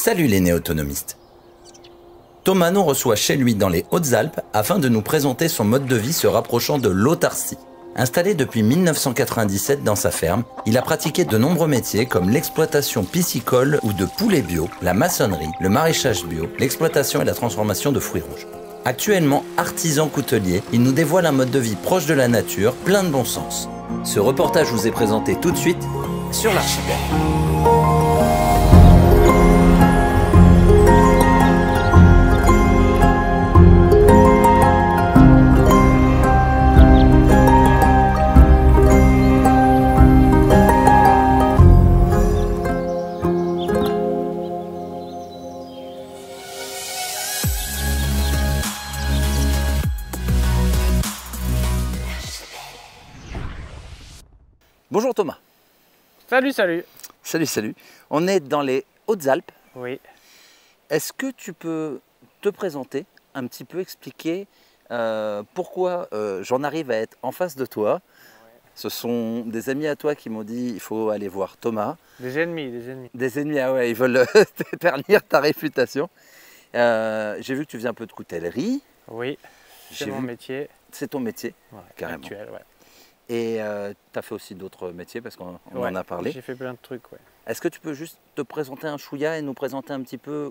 Salut les néo-autonomistes. Thomas nous reçoit chez lui dans les Hautes-Alpes afin de nous présenter son mode de vie se rapprochant de l'autarcie. Installé depuis 1997 dans sa ferme, il a pratiqué de nombreux métiers comme l'exploitation piscicole ou de poulets bio, la maçonnerie, le maraîchage bio, l'exploitation et la transformation de fruits rouges. Actuellement artisan coutelier, il nous dévoile un mode de vie proche de la nature, plein de bon sens. Ce reportage vous est présenté tout de suite sur l'archipel. Bonjour Thomas. Salut, salut. Salut, salut. On est dans les Hautes-Alpes. Oui. Est-ce que tu peux te présenter, un petit peu expliquer pourquoi j'en arrive à être en face de toi? Ouais. Ce sont des amis à toi qui m'ont dit il faut aller voir Thomas. Des ennemis, des ennemis. Des ennemis, ah ouais, ils veulent ternir ta réputation. J'ai vu que tu faisais un peu de coutellerie. Oui, c'est mon métier. C'est ton métier, ouais, carrément. Actuel, ouais. Et tu as fait aussi d'autres métiers parce qu'on en a parlé. J'ai fait plein de trucs, ouais. Est-ce que tu peux juste te présenter un chouïa et nous présenter un petit peu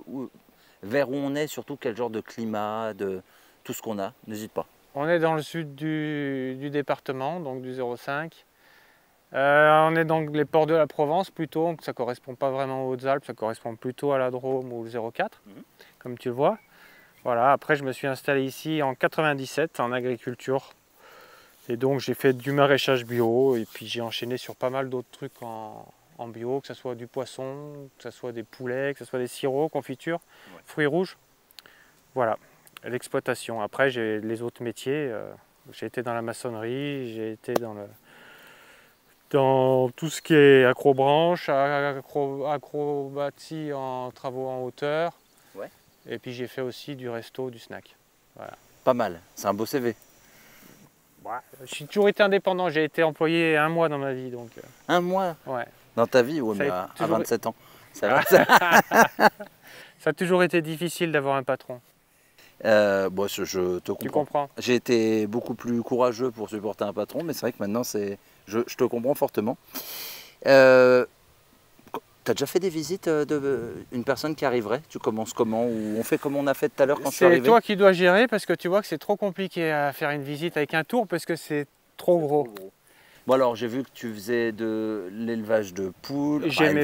vers où on est, surtout quel genre de climat, de tout ce qu'on a? N'hésite pas. On est dans le sud du département, donc du 05. On est dans les ports de la Provence plutôt, donc ça ne correspond pas vraiment aux Hautes-Alpes, ça correspond plutôt à la Drôme ou le 04, comme tu le vois. Voilà, après je me suis installé ici en 97 en agriculture. Et donc j'ai fait du maraîchage bio et puis j'ai enchaîné sur pas mal d'autres trucs en bio, que ce soit du poisson, que ce soit des poulets, que ce soit des sirops, confitures, fruits rouges. Voilà, l'exploitation. Après j'ai les autres métiers, j'ai été dans la maçonnerie, j'ai été dans tout ce qui est acrobranche, acrobatie en travaux en hauteur. Ouais. Et puis j'ai fait aussi du resto, du snack. Voilà. Pas mal, c'est un beau CV. J'ai toujours été indépendant, j'ai été employé 1 mois dans ma vie. Donc, Un mois? Ouais. Dans ta vie, mais à 27 ans. Ça a toujours été difficile d'avoir un patron. Bon, je te comprends. Tu comprends? J'ai été beaucoup plus courageux pour supporter un patron, mais c'est vrai que maintenant, je te comprends fortement. Tu as déjà fait des visites d'une personne qui arriverait? Tu commences comment? Ou on fait comme on a fait tout à l'heure quand je suis arrivé? C'est toi qui dois gérer parce que tu vois que c'est trop compliqué à faire une visite avec un tour parce que c'est trop gros. Bon alors j'ai vu que tu faisais de l'élevage de poules. J'ai mes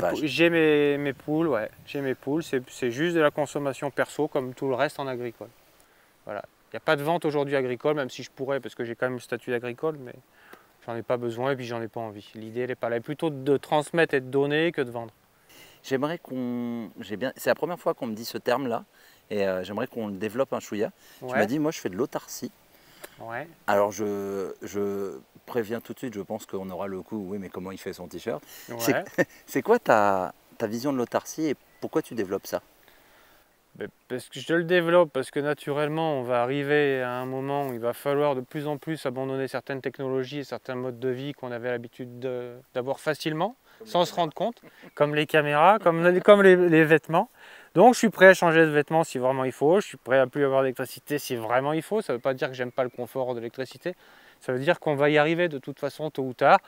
poules, ouais. J'ai mes poules, c'est juste de la consommation perso comme tout le reste en agricole. Voilà. Il n'y a pas de vente aujourd'hui agricole, même si je pourrais parce que j'ai quand même le statut d'agricole, mais j'en ai pas besoin et puis j'en ai pas envie. L'idée elle est pas là, plutôt de transmettre et de donner que de vendre. J'aimerais c'est la première fois qu'on me dit ce terme-là, et j'aimerais qu'on le développe un chouïa. Ouais. Tu m'as dit, moi je fais de l'autarcie. Ouais. Alors je préviens tout de suite, je pense qu'on aura le coup, oui mais comment il fait son t-shirt. Ouais. C'est quoi ta vision de l'autarcie et pourquoi tu développes ça? Parce que je le développe, parce que naturellement on va arriver à un moment où il va falloir de plus en plus abandonner certaines technologies et certains modes de vie qu'on avait l'habitude d'avoir facilement, sans se rendre compte, comme les caméras, comme les vêtements. Donc je suis prêt à changer de vêtements si vraiment il faut, je suis prêt à plus avoir d'électricité si vraiment il faut. Ça ne veut pas dire que j'aime pas le confort de l'électricité, ça veut dire qu'on va y arriver de toute façon tôt ou tard.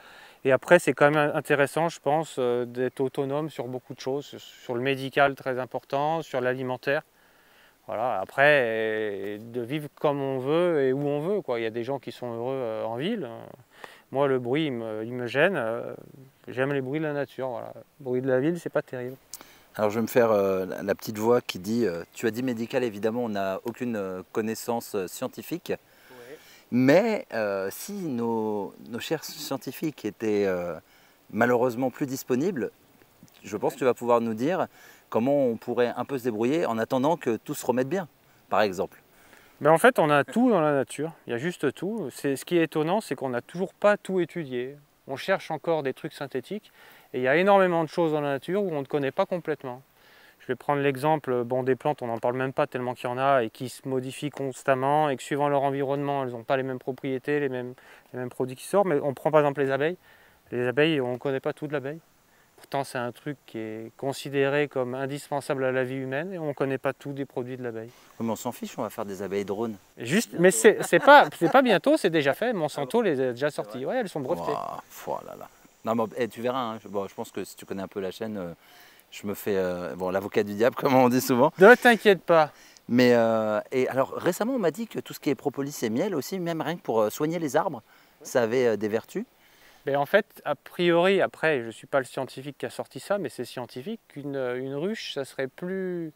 Et après c'est quand même intéressant je pense d'être autonome sur beaucoup de choses, sur le médical très important, sur l'alimentaire. Voilà, après de vivre comme on veut et où on veut, quoi. Il y a des gens qui sont heureux en ville. Moi le bruit il me gêne, j'aime les bruits de la nature, voilà. Le bruit de la ville c'est pas terrible. Alors je vais me faire la petite voix qui dit, tu as dit médical, évidemment on n'a aucune connaissance scientifique, ouais. Mais si nos chers scientifiques étaient malheureusement plus disponibles, je pense que tu vas pouvoir nous dire comment on pourrait un peu se débrouiller en attendant que tout se remette bien, par exemple. Mais en fait on a tout dans la nature, il y a juste tout. Ce qui est étonnant c'est qu'on n'a toujours pas tout étudié. On cherche encore des trucs synthétiques. Et il y a énormément de choses dans la nature où on ne connaît pas complètement. Je vais prendre l'exemple des plantes, on n'en parle même pas tellement qu'il y en a et qui se modifient constamment et que suivant leur environnement, elles n'ont pas les mêmes propriétés, les mêmes produits qui sortent. Mais on prend par exemple les abeilles. Les abeilles, on ne connaît pas tout de l'abeille. Pourtant, c'est un truc qui est considéré comme indispensable à la vie humaine et on ne connaît pas tout des produits de l'abeille. Mais on s'en fiche, on va faire des abeilles drones. Juste, mais c'est pas bientôt, c'est déjà fait. Monsanto les a déjà sorties. Ouais, elles sont brevetées. Wow, oh là là. Non, mais tu verras, hein, bon, je pense que si tu connais un peu la chaîne, je me fais bon, l'avocat du diable, comme on dit souvent. Ne t'inquiète pas. Mais et alors récemment, on m'a dit que tout ce qui est propolis et miel aussi, même rien que pour soigner les arbres, ça avait des vertus. Mais en fait, a priori, après, je ne suis pas le scientifique qui a sorti ça, mais c'est scientifique qu'une ruche, ça serait plus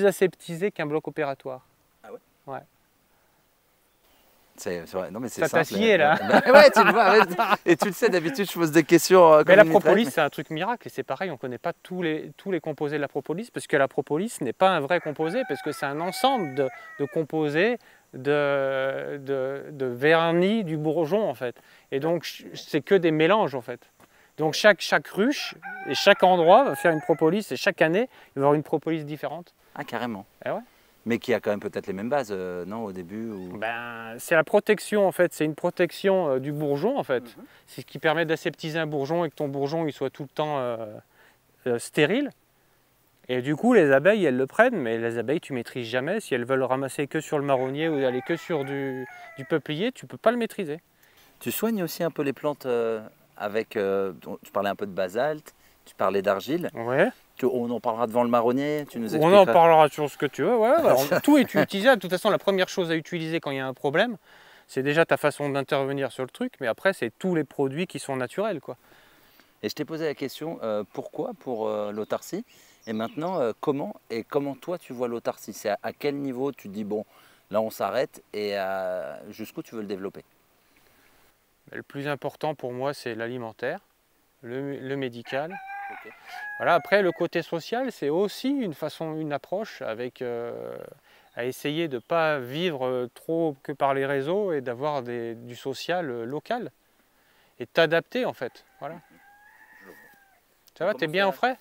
aseptisé qu'un bloc opératoire. Ah ouais? Ouais. C'est vrai, non mais c'est ça simple. t'a scié là. Ouais, tu le vois. Et tu le sais, d'habitude, je pose des questions. Mais la propolis, c'est un truc miracle. Et c'est pareil, on ne connaît pas tous les composés de la propolis, parce que la propolis n'est pas un vrai composé, parce que c'est un ensemble de composés de vernis du bourgeon, en fait. Et donc, c'est que des mélanges, en fait. Donc, chaque ruche et chaque endroit va faire une propolis, et chaque année, il va y avoir une propolis différente. Ah, carrément. Eh ouais. Mais qui a quand même peut-être les mêmes bases, non, au début ou... Ben, c'est la protection, en fait. C'est une protection du bourgeon, en fait. C'est ce qui permet d'aseptiser un bourgeon et que ton bourgeon il soit tout le temps stérile. Et du coup, les abeilles, elles le prennent, mais les abeilles, tu maîtrises jamais. Si elles veulent ramasser que sur le marronnier ou aller que sur du peuplier, tu peux pas le maîtriser. Tu soignes aussi un peu les plantes avec... tu parlais un peu de basalte, tu parlais d'argile. Ouais. On en parlera devant le marronnier, tu nous expliqueras. On en parlera sur ce que tu veux. Ouais. Alors, tout est utilisable. De toute façon, la première chose à utiliser quand il y a un problème, c'est déjà ta façon d'intervenir sur le truc, mais après, c'est tous les produits qui sont naturels, quoi. Et je t'ai posé la question, pourquoi pour l'autarcie? Et maintenant, comment toi tu vois l'autarcie? C'est à quel niveau tu te dis, bon, là on s'arrête et jusqu'où tu veux le développer? Le plus important pour moi, c'est l'alimentaire, le médical. Okay. Voilà, après, le côté social, c'est aussi une approche avec, à essayer de ne pas vivre trop que par les réseaux et d'avoir du social local et t'adapter en fait. Voilà. Ça va, t'es bien au frais?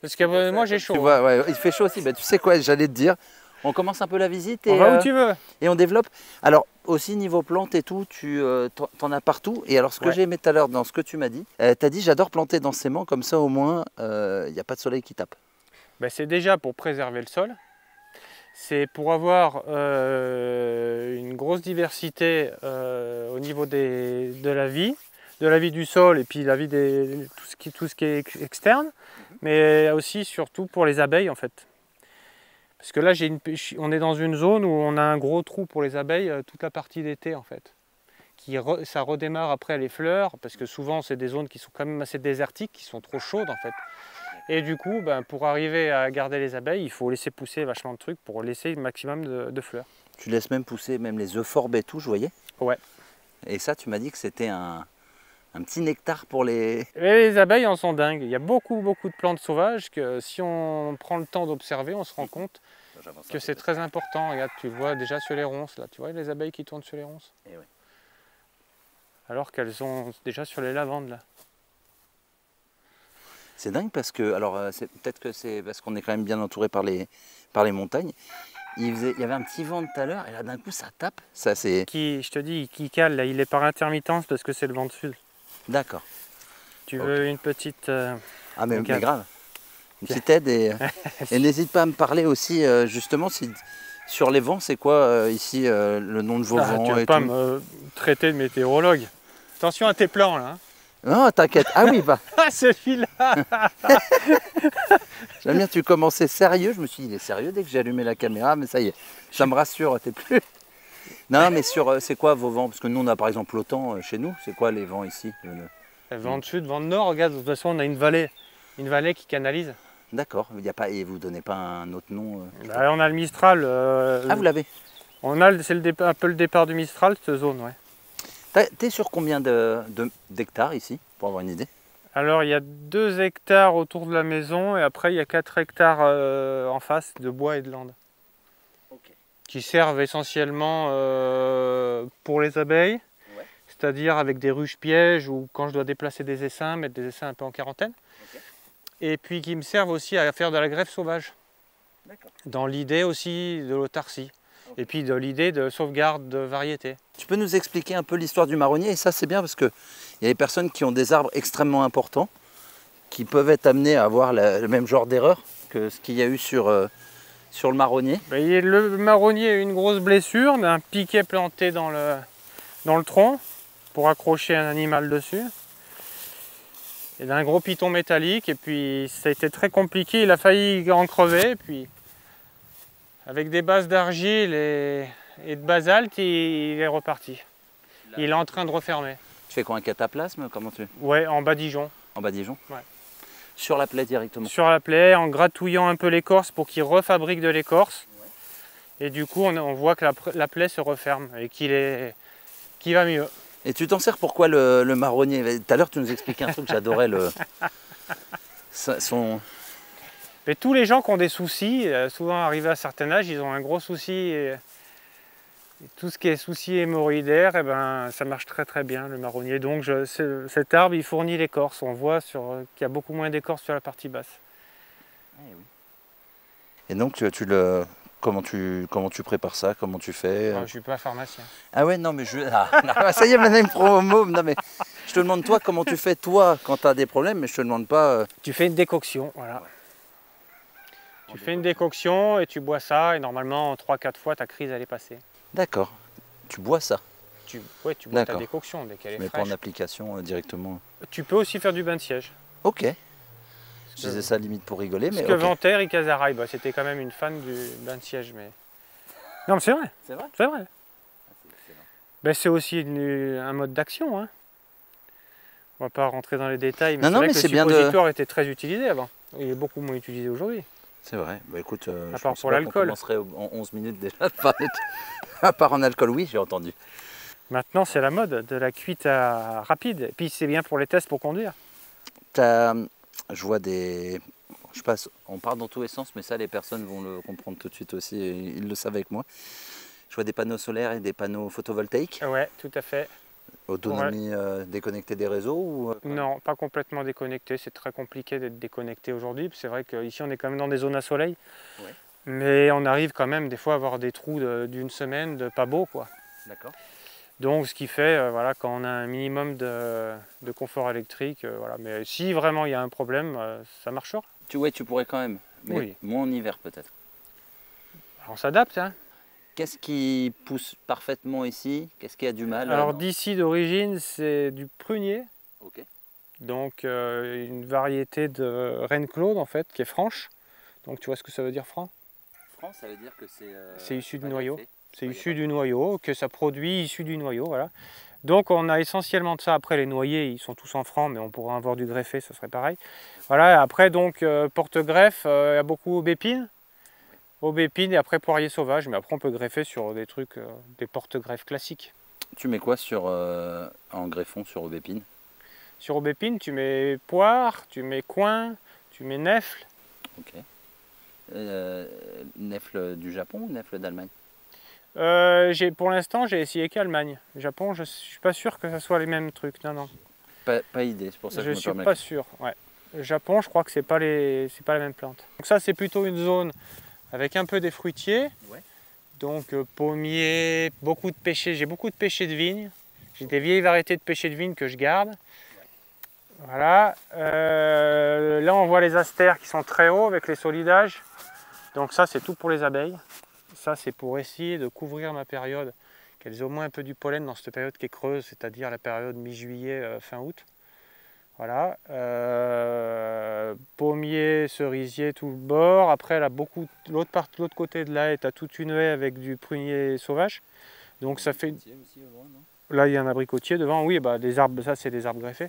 Parce que moi j'ai chaud. Tu vois, ouais, il fait chaud aussi. Bah, tu sais quoi, j'allais te dire, on commence un peu la visite et on va où tu veux. Et on développe. Alors aussi niveau plantes et tout, tu en as partout. Et alors ce que j'ai aimé tout à l'heure dans ce que tu m'as dit, tu as dit j'adore planter densément, comme ça au moins il n'y a pas de soleil qui tape. Ben, c'est déjà pour préserver le sol. C'est pour avoir une grosse diversité au niveau de la vie du sol et puis la vie tout ce qui est externe, mais aussi surtout pour les abeilles en fait. Parce que là, on est dans une zone où on a un gros trou pour les abeilles toute la partie d'été en fait. Ça redémarre après les fleurs, parce que souvent c'est des zones qui sont quand même assez désertiques, qui sont trop chaudes en fait. Et du coup, ben, pour arriver à garder les abeilles, il faut laisser pousser vachement de trucs pour laisser le maximum de fleurs. Tu laisses même pousser même les euphorbes et tout, je voyais. Ouais. Et ça, tu m'as dit que c'était un petit nectar pour les... Et les abeilles en sont dingues. Il y a beaucoup de plantes sauvages que si on prend le temps d'observer, on se rend compte que c'est très important. Regarde, tu le vois déjà sur les ronces, là. Tu vois les abeilles qui tournent sur les ronces? Et ouais. Alors qu'elles sont déjà sur les lavandes, là. C'est dingue parce que, alors peut-être que c'est parce qu'on est quand même bien entouré par les montagnes. Il y avait un petit vent tout à l'heure et là d'un coup ça tape. Ça, c'est... Je te dis, qui cale, là, il est par intermittence parce que c'est le vent de sud. D'accord. Tu veux une petite... ah mais grave. Une petite aide et n'hésite pas à me parler aussi justement sur les vents, c'est quoi ici le nom de vos vents? Tu ne vas pas me traiter de météorologue. Attention à tes plans là. Hein. Non, t'inquiète. Ah oui, bah. Ah, celui-là. J'aime bien, tu commençais sérieux. Je me suis dit, il est sérieux dès que j'ai allumé la caméra, mais ça y est, ça me rassure, t'es plus. Non, mais c'est quoi vos vents? Parce que nous, on a par exemple l'OTAN chez nous. C'est quoi les vents ici? Vent de sud, vent de nord. Regarde, de toute façon, on a une vallée qui canalise. D'accord. Il y a pas, et vous ne donnez pas un autre nom Bah, on a le Mistral. Ah, vous l'avez? C'est un peu le départ du Mistral, cette zone, ouais. T'es sur combien d'hectares ici, pour avoir une idée? Alors il y a 2 hectares autour de la maison et après il y a 4 hectares en face de bois et de landes. Okay. Qui servent essentiellement pour les abeilles, c'est-à-dire avec des ruches pièges ou quand je dois déplacer des essaims, mettre des essaims un peu en quarantaine. Okay. Et puis qui me servent aussi à faire de la greffe sauvage. Dans l'idée aussi de l'autarcie. Et puis de l'idée de sauvegarde de variétés. Tu peux nous expliquer un peu l'histoire du marronnier? Et ça, c'est bien parce qu'il y a des personnes qui ont des arbres extrêmement importants qui peuvent être amenés à avoir le même genre d'erreur que ce qu'il y a eu sur le marronnier. Le marronnier a eu une grosse blessure d'un piquet planté dans le tronc pour accrocher un animal dessus. Et d'un gros piton métallique. Et puis ça a été très compliqué, il a failli en crever. Et puis avec des bases d'argile et de basalte, il est reparti. Il est en train de refermer. Tu fais quoi, un cataplasme? Comment tu... Ouais, en badigeon. En badigeon? Ouais. Sur la plaie directement? Sur la plaie, en gratouillant un peu l'écorce pour qu'il refabrique de l'écorce. Ouais. Et du coup, on voit que la plaie se referme et qu'il va mieux. Et tu t'en sers pourquoi le marronnier? Tout à l'heure, tu nous expliquais un truc, j'adorais son... Mais tous les gens qui ont des soucis, souvent arrivés à un certain âge, ils ont un gros souci. Et tout ce qui est souci hémorroïdaire, eh ben, ça marche très très bien, le marronnier. Donc cet arbre, il fournit l'écorce. On voit qu'il y a beaucoup moins d'écorce sur la partie basse. Eh oui. Et donc, comment tu prépares ça? Comment tu fais? Je ne suis pas pharmacien. Ah ouais, non, mais ça y est, maintenant, il me promo. Non, mais je te demande, toi, comment tu fais, toi, quand tu as des problèmes, mais je te demande pas... Tu fais une décoction, voilà. Ouais. Tu fais une décoction et tu bois ça, et normalement, en 3-4 fois, ta crise, elle est passée. D'accord. Tu bois ça? Ouais, tu bois ta décoction dès qu'elle est fraîche. Mais pas en application directement? Tu peux aussi faire du bain de siège. Ok. Je disais ça limite pour rigoler, mais parce que Venter et Casaraï, c'était quand même une fan du bain de siège. Mais... Non, mais c'est vrai. C'est vrai? C'est vrai. Ah, c'est aussi un mode d'action. Hein. On va pas rentrer dans les détails, mais non, c'est vrai mais que le suppositoire était très utilisé avant. Il est beaucoup moins utilisé aujourd'hui. C'est vrai. Bah écoute, à part pour l'alcool. On commencerait en 11 minutes déjà à parler à part en alcool, oui, j'ai entendu. Maintenant, c'est la mode de la cuite rapide. Et puis, c'est bien pour les tests pour conduire. Je vois des... Je passe, on part dans tous les sens, mais ça, les personnes vont le comprendre tout de suite aussi, et ils le savent avec moi. Je vois des panneaux solaires et des panneaux photovoltaïques. Ouais, tout à fait. Autonomie déconnectée des réseaux ou... Non, pas complètement déconnecté. C'est très compliqué d'être déconnecté aujourd'hui. C'est vrai qu'ici, on est quand même dans des zones à soleil. Ouais. Mais on arrive quand même des fois à avoir des trous d'une semaine de pas beau, quoi. D'accord. Donc ce qui fait, voilà, quand on a un minimum de confort électrique, voilà. Mais si vraiment il y a un problème, ça marchera. Tu pourrais quand même, mais oui. Moins en hiver peut-être. On s'adapte, hein. Qu'est-ce qui pousse parfaitement ici? Qu'est-ce qui a du mal? Alors d'ici d'origine, c'est du prunier. Ok. Donc une variété de reine Claude en fait, qui est franche. Donc tu vois ce que ça veut dire franc? Franc, ça veut dire que c'est issu du noyau. C'est issu du noyau, que ça produit issu du noyau, voilà. Donc on a essentiellement de ça. Après les noyers, ils sont tous en franc, mais on pourrait avoir du greffé, ça serait pareil. Voilà, après donc porte-greffe, il y a beaucoup aubépine. Aubépine et après poirier sauvage, mais après on peut greffer sur des trucs, des porte-greffes classiques. Tu mets quoi en greffon sur aubépine? Sur aubépine, tu mets poire, tu mets coing, tu mets nèfle. Ok. Nèfle du Japon ou nèfle d'Allemagne? Pour l'instant, j'ai essayé qu'Allemagne. Japon, je ne suis pas sûr que ce soit les mêmes trucs. Non, non. Pas idée, c'est pour ça que je me permets. Je suis pas sûr. Ouais. Japon, je crois que c'est pas la même plante. Donc ça, c'est plutôt une zone avec un peu des fruitiers. Ouais. Donc pommiers, beaucoup de pêchers. J'ai beaucoup de pêchers de vigne. J'ai des vieilles variétés de pêchers de vigne que je garde. Ouais. Voilà. Là, on voit les astères qui sont très hauts avec les solidages. Donc ça, c'est tout pour les abeilles. Ça, c'est pour essayer de couvrir ma période, qu'elles aient au moins un peu du pollen dans cette période qui est creuse, c'est-à-dire la période mi-juillet, fin août. Voilà. Pommier, cerisier, tout le bord. Après, là, l'autre côté de la haie, tu as toute une haie avec du prunier sauvage. Donc ça fait... Là, il y a un abricotier devant. Oui, bah, des arbres, ça, c'est des arbres greffés.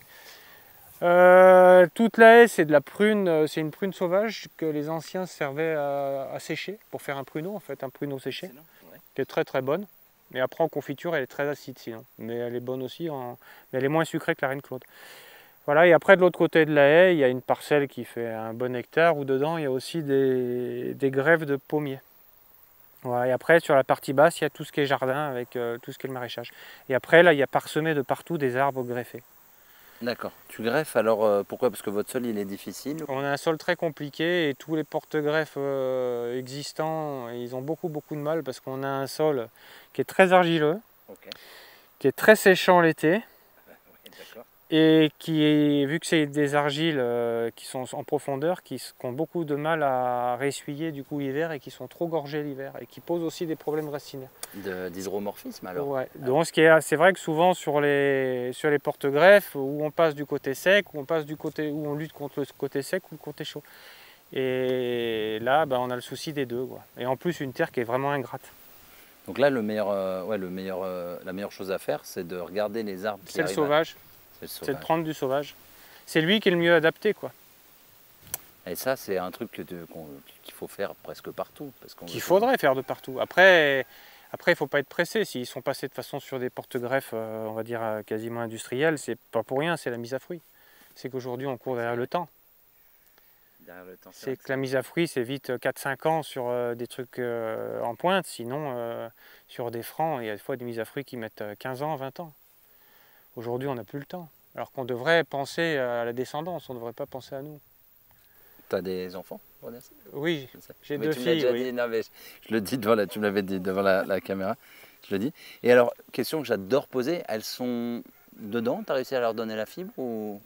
Toute la haie, c'est de la prune, c'est une prune sauvage que les anciens servaient à sécher pour faire un pruneau, en fait, un pruneau séché, ouais. Qui est très très bonne. Mais après en confiture, elle est très acide sinon, mais elle est bonne aussi, mais elle est moins sucrée que la reine Claude. Voilà, et après de l'autre côté de la haie, il y a une parcelle qui fait un bon hectare où dedans il y a aussi des grèves de pommiers. Voilà, et après sur la partie basse, il y a tout ce qui est jardin avec tout ce qui est le maraîchage. Et après là, il y a parsemé de partout des arbres greffés. D'accord. Tu greffes alors, pourquoi? Parce que votre sol il est difficile? On a un sol très compliqué et tous les porte-greffes existants, ils ont beaucoup de mal parce qu'on a un sol qui est très argileux, Ok. qui est très séchant l'été Oui, d'accord. et qui est, vu que c'est des argiles qui sont en profondeur, qui ont beaucoup de mal à ressuyer du coup l'hiver et qui sont trop gorgées l'hiver et qui posent aussi des problèmes racinaires. D'hydromorphisme alors? Ouais. Donc c'est vrai que souvent sur les porte-greffes, où on passe du côté sec, où on lutte contre le côté sec ou le côté chaud. Et là, bah, on a le souci des deux, quoi. Et en plus, une terre qui est vraiment ingrate. Donc là, la meilleure chose à faire, c'est de regarder les arbres qui C'est le arrivent sauvage, C'est le c'est de sauvage. prendre du sauvage. C'est lui qui est le mieux adapté, quoi. Et ça, c'est un truc qu'il faut faire presque partout. Qu'il faudrait faire de partout. Après, il ne faut pas être pressé. S'ils sont passés de façon sur des porte-greffes, on va dire quasiment industriels, c'est pas pour rien, c'est la mise à fruit. C'est qu'aujourd'hui, on court derrière le temps. Derrière le temps, C'est que la mise à fruit, c'est vite 4-5 ans sur des trucs en pointe. Sinon, sur des francs, il y a des fois des mises à fruit qui mettent 15 ans, 20 ans. Aujourd'hui, on n'a plus le temps. Alors qu'on devrait penser à la descendance, on ne devrait pas penser à nous. Tu as des enfants, Vanessa? Oui, j'ai Mais deux tu me l'as filles. déjà Oui. dit, non, mais je le dis tu me l'avais dit devant la caméra, je le dis. Et alors, question que j'adore poser, elles sont dedans, tu as réussi à leur donner la fibre ou...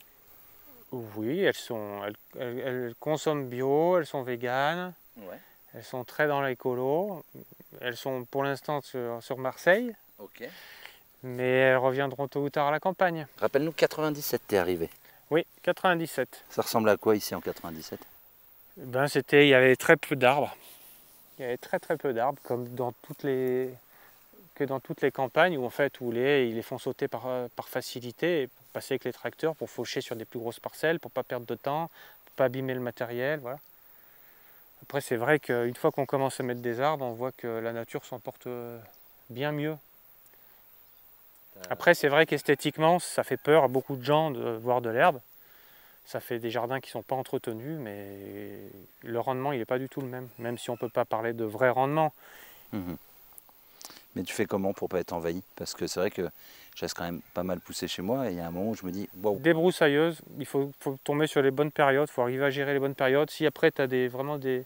Oui, elles consomment bio, elles sont véganes, Ouais, elles sont très dans l'écolo. Elles sont pour l'instant sur Marseille, ok. mais elles reviendront tôt ou tard à la campagne. Rappelle-nous, 97, t'es arrivé. Oui, 97. Ça ressemble à quoi ici en 97? Ben, il y avait très peu d'arbres. Il y avait très peu d'arbres, comme dans toutes les campagnes où en fait ils les font sauter par facilité, pour passer avec les tracteurs, pour faucher sur des plus grosses parcelles, pour pas perdre de temps, pour pas abîmer le matériel. Voilà. Après c'est vrai qu'une fois qu'on commence à mettre des arbres, on voit que la nature s'en porte bien mieux. Après c'est vrai qu'esthétiquement ça fait peur à beaucoup de gens de voir de l'herbe. Ça fait des jardins qui ne sont pas entretenus, mais le rendement il n'est pas du tout le même, même si on ne peut pas parler de vrai rendement. Mhm. Mais tu fais comment pour pas être envahi? Parce que c'est vrai que je laisse quand même pas mal pousser chez moi et il y a un moment où je me dis waouh. Débroussailleuse, il faut tomber sur les bonnes périodes, il faut arriver à gérer les bonnes périodes. Si après tu as vraiment des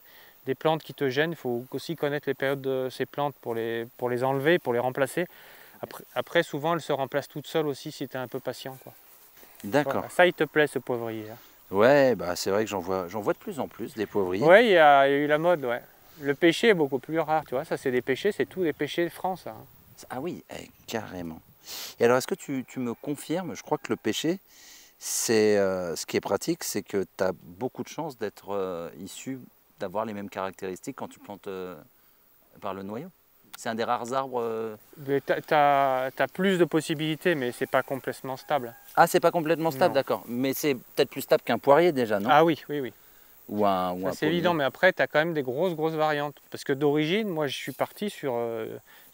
plantes qui te gênent, il faut aussi connaître les périodes de ces plantes pour les enlever, pour les remplacer. Après souvent elles se remplacent toutes seules aussi si tu es un peu patient, quoi. D'accord. Voilà, ça il te plaît ce poivrier, hein. Ouais, bah c'est vrai que j'en vois de plus en plus des poivriers. Ouais, il y a eu la mode, ouais. Le pêcher est beaucoup plus rare, tu vois, ça c'est des pêchers, c'est tous les pêchers de France, ça, hein. Ah oui, carrément. Et alors, est-ce que tu me confirmes, je crois que le pêcher, c'est ce qui est pratique, c'est que tu as beaucoup de chances d'être issu, d'avoir les mêmes caractéristiques quand tu plantes par le noyau. C'est un des rares arbres. T'as plus de possibilités, mais c'est pas complètement stable. Ah, c'est pas complètement stable, Non. d'accord. Mais c'est peut-être plus stable qu'un poirier déjà, non? Ah oui, oui, oui. Ou un C'est pommier. évident, mais après, tu as quand même des grosses variantes. Parce que d'origine, moi, je suis parti sur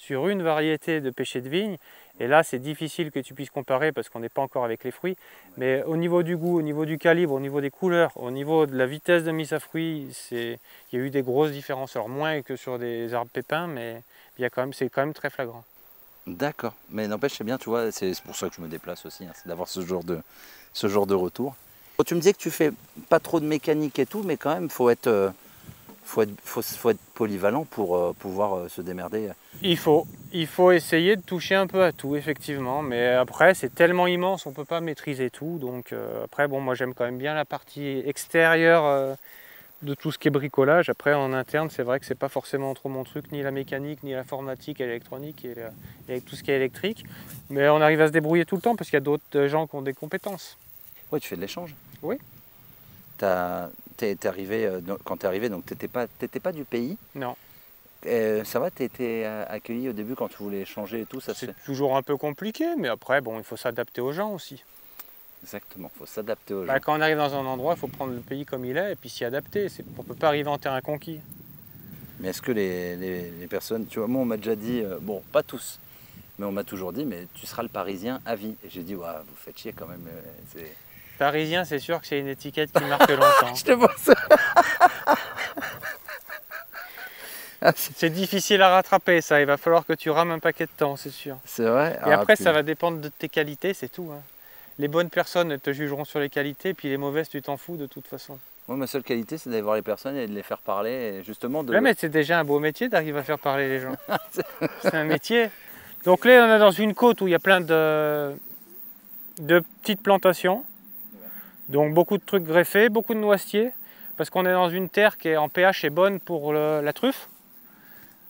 une variété de pêcher de vigne. Et là, c'est difficile que tu puisses comparer parce qu'on n'est pas encore avec les fruits. Mais au niveau du goût, au niveau du calibre, au niveau des couleurs, au niveau de la vitesse de mise à fruits, il y a eu des grosses différences. Alors moins que sur des arbres pépins, mais c'est quand même très flagrant. D'accord. Mais n'empêche, c'est bien, tu vois, c'est pour ça que je me déplace aussi, hein, c'est d'avoir ce genre de retour. Tu me disais que tu fais pas trop de mécanique et tout, mais quand même, faut être polyvalent pour pouvoir se démerder. Il faut essayer de toucher un peu à tout, effectivement. Mais après, c'est tellement immense, on ne peut pas maîtriser tout. Donc après, bon, moi j'aime quand même bien la partie extérieure de tout ce qui est bricolage. Après, en interne, c'est vrai que c'est pas forcément trop mon truc, ni la mécanique, ni l'informatique, l'électronique et tout ce qui est électrique. Mais on arrive à se débrouiller tout le temps parce qu'il y a d'autres gens qui ont des compétences. Ouais, tu fais de l'échange. Oui. T'es arrivé, quand tu es arrivé, donc tu n'étais pas du pays. Non. Ça va, tu été accueilli au début quand tu voulais échanger et tout, ça se C'est fait? toujours un peu compliqué, mais après, bon, il faut s'adapter aux gens aussi. Exactement, il faut s'adapter aux gens. Bah, quand on arrive dans un endroit, il faut prendre le pays comme il est et puis s'y adapter. On ne peut pas arriver en terrain conquis. Mais est-ce que les personnes, tu vois, moi on m'a déjà dit, bon, pas tous, mais on m'a toujours dit, mais tu seras le Parisien à vie. Et j'ai dit, ouais, vous faites chier quand même. Parisien, c'est sûr que c'est une étiquette qui marque longtemps. Je te vois ça. C'est difficile à rattraper ça, il va falloir que tu rames un paquet de temps, c'est sûr. C'est vrai. Et après, ça va dépendre de tes qualités, c'est tout, hein. les bonnes personnes te jugeront sur les qualités, puis les mauvaises, tu t'en fous de toute façon. Moi, ma seule qualité, c'est d'aller voir les personnes et de les faire parler, et justement de... Ouais, mais c'est déjà un beau métier d'arriver à faire parler les gens. C'est un métier. Donc là, on est dans une côte où il y a plein de petites plantations. Donc beaucoup de trucs greffés, beaucoup de noisetiers. Parce qu'on est dans une terre qui est en pH et bonne pour la truffe.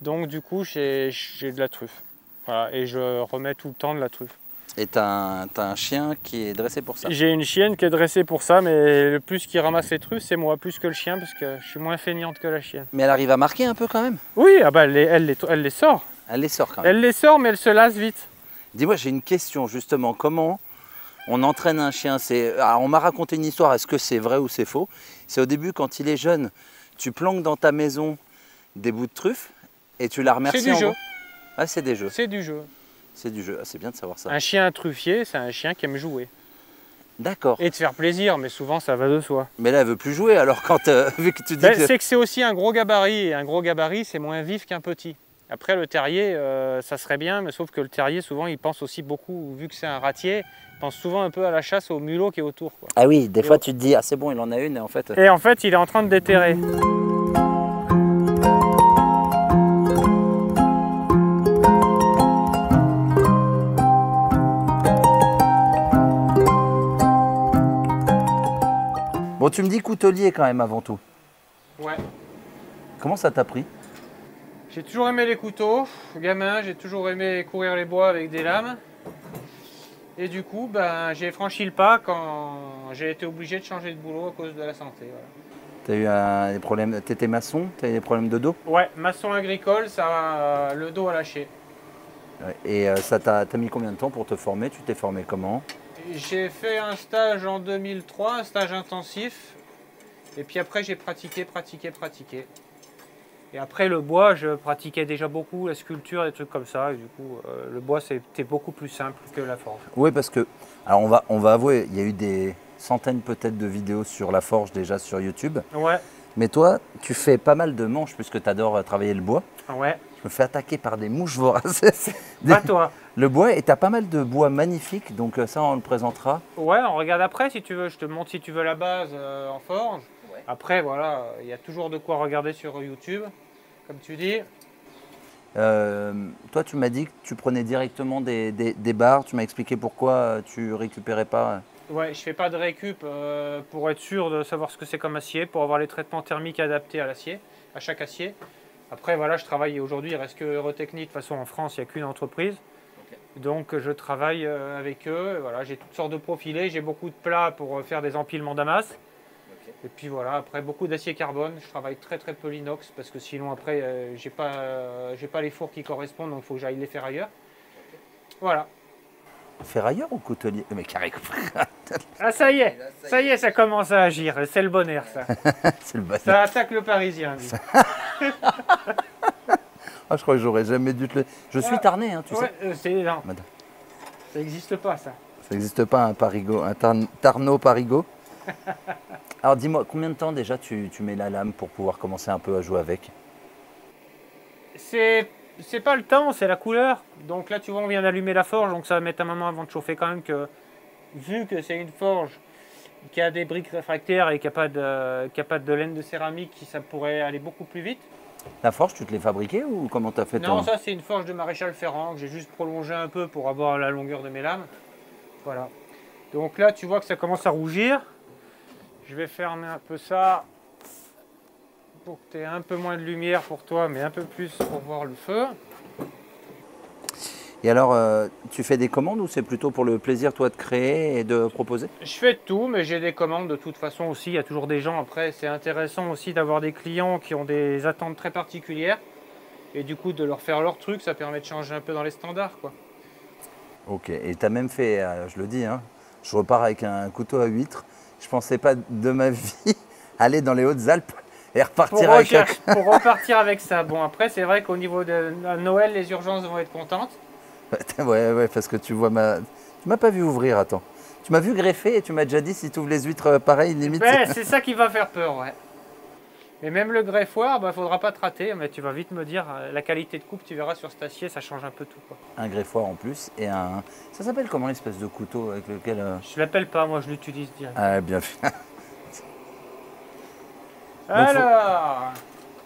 Donc du coup, j'ai de la truffe. Voilà, et je remets tout le temps de la truffe. Et t'as un chien qui est dressé pour ça? J'ai une chienne qui est dressée pour ça, mais le plus qui ramasse les truffes, c'est moi, plus que le chien, parce que je suis moins feignante que la chienne. Mais elle arrive à marquer un peu quand même? Oui, ah bah, elle les sort. Elle les sort quand même. Elle les sort, mais elle se lasse vite. Dis-moi, j'ai une question justement. Comment on entraîne un chien? Alors, on m'a raconté une histoire, est-ce que c'est vrai ou c'est faux? C'est au début, quand il est jeune, tu planques dans ta maison des bouts de truffe et tu la remercies en gros. Ah, c'est des jeux. C'est du jeu. C'est du jeu, ah, c'est bien de savoir ça. Un chien truffier, c'est un chien qui aime jouer. D'accord. Et de faire plaisir, mais souvent ça va de soi. Mais là, elle veut plus jouer, alors quand vu que tu dis que... C'est que c'est aussi un gros gabarit, et un gros gabarit, c'est moins vif qu'un petit. Après, le terrier, ça serait bien, mais sauf que le terrier, souvent, il pense aussi beaucoup, vu que c'est un ratier, il pense souvent un peu à la chasse au mulot qui est autour, quoi. Ah oui, des fois, tu te dis, ah c'est bon, il en a une, et en fait... Et en fait, il est en train de déterrer. Bon, tu me dis coutelier quand même avant tout. Ouais. Comment ça t'a pris? J'ai toujours aimé les couteaux. Gamin, j'ai toujours aimé courir les bois avec des lames. Et du coup, ben, j'ai franchi le pas quand j'ai été obligé de changer de boulot à cause de la santé. Voilà. T'as eu des problèmes, t'étais maçon, t'as eu des problèmes de dos? Ouais, maçon agricole, ça, le dos a lâché. Et ça t'as mis combien de temps pour te former? Tu t'es formé comment? J'ai fait un stage en 2003, un stage intensif. Et puis après, j'ai pratiqué. Et après, le bois, je pratiquais déjà beaucoup, la sculpture, des trucs comme ça. Et du coup, le bois, c'était beaucoup plus simple que la forge. Oui, parce que, alors on va avouer, il y a eu des centaines peut-être de vidéos sur la forge déjà sur YouTube. Ouais. Mais toi, tu fais pas mal de manches puisque tu adores travailler le bois. Ouais. Je me fais attaquer par des mouches voraces. Pas toi. Le bois, et tu as pas mal de bois magnifiques, donc ça on le présentera. Ouais, on regarde après si tu veux. Je te montre si tu veux la base en forge. Ouais. Après, voilà, il y a toujours de quoi regarder sur YouTube, comme tu dis. Toi, tu m'as dit que tu prenais directement des barres. Tu m'as expliqué pourquoi tu récupérais pas. Ouais, je fais pas de récup pour être sûr de savoir ce que c'est comme acier, pour avoir les traitements thermiques adaptés à l'acier, à chaque acier. Après, voilà, je travaille aujourd'hui, il reste que Eurotechnique. De toute façon, en France, il n'y a qu'une entreprise. Okay. Donc, je travaille avec eux. Voilà, j'ai toutes sortes de profilés. J'ai beaucoup de plats pour faire des empilements d'amas. Okay. Et puis voilà, après, beaucoup d'acier carbone. Je travaille très peu l'inox parce que sinon, après, j'ai pas les fours qui correspondent. Donc, il faut que j'aille les faire ailleurs. Okay. Voilà. Ferrailleur ou coutelier? Mais carré. Ah, ça y est, ça commence à agir. C'est le bon air, ça. C'est le bon air. Ça attaque le Parisien. Ah, je crois que j'aurais jamais dû te le... Je suis tarné, hein, tu sais. Non. Ça n'existe pas, ça. Ça n'existe pas, un parigot, un tarno parigot. Alors, dis-moi, combien de temps déjà tu mets la lame pour pouvoir commencer un peu à jouer avec? C'est pas le temps, c'est la couleur. Donc là, tu vois, on vient d'allumer la forge, donc ça va mettre un moment avant de chauffer quand même. Que, vu que c'est une forge qui a des briques réfractaires et qui n'a pas de laine de céramique, ça pourrait aller beaucoup plus vite. La forge, tu te l'es fabriquée ou comment tu as fait? Non, ça c'est une forge de maréchal Ferrand que j'ai juste prolongé un peu pour avoir la longueur de mes lames. Voilà. Donc là, tu vois que ça commence à rougir. Je vais fermer un peu ça pour que tu aies un peu moins de lumière pour toi, mais un peu plus pour voir le feu. Et alors, tu fais des commandes ou c'est plutôt pour le plaisir, toi, de créer et de proposer? Je fais tout, mais j'ai des commandes de toute façon aussi. Il y a toujours des gens. Après, c'est intéressant aussi d'avoir des clients qui ont des attentes très particulières. Et du coup, de leur faire leur truc, ça permet de changer un peu dans les standards, quoi. Ok, et tu as même fait, je le dis, hein, je repars avec un couteau à huître. Je ne pensais pas de ma vie aller dans les Hautes-Alpes et repartir pour repartir avec ça. Bon, après, c'est vrai qu'au niveau de Noël, les urgences vont être contentes. Ouais, parce que tu vois tu m'as pas vu ouvrir, attends. Tu m'as vu greffer et tu m'as déjà dit si tu ouvres les huîtres pareil, limite. Ouais, c'est ça qui va faire peur, ouais. Mais même le greffoir, bah, faudra pas te rater, mais tu vas vite me dire, la qualité de coupe, tu verras sur cet acier, ça change un peu tout, quoi. Un greffoir en plus et un... Ça s'appelle comment l'espèce de couteau avec lequel... Je l'appelle pas, moi je l'utilise direct. Ah, bien fait. Alors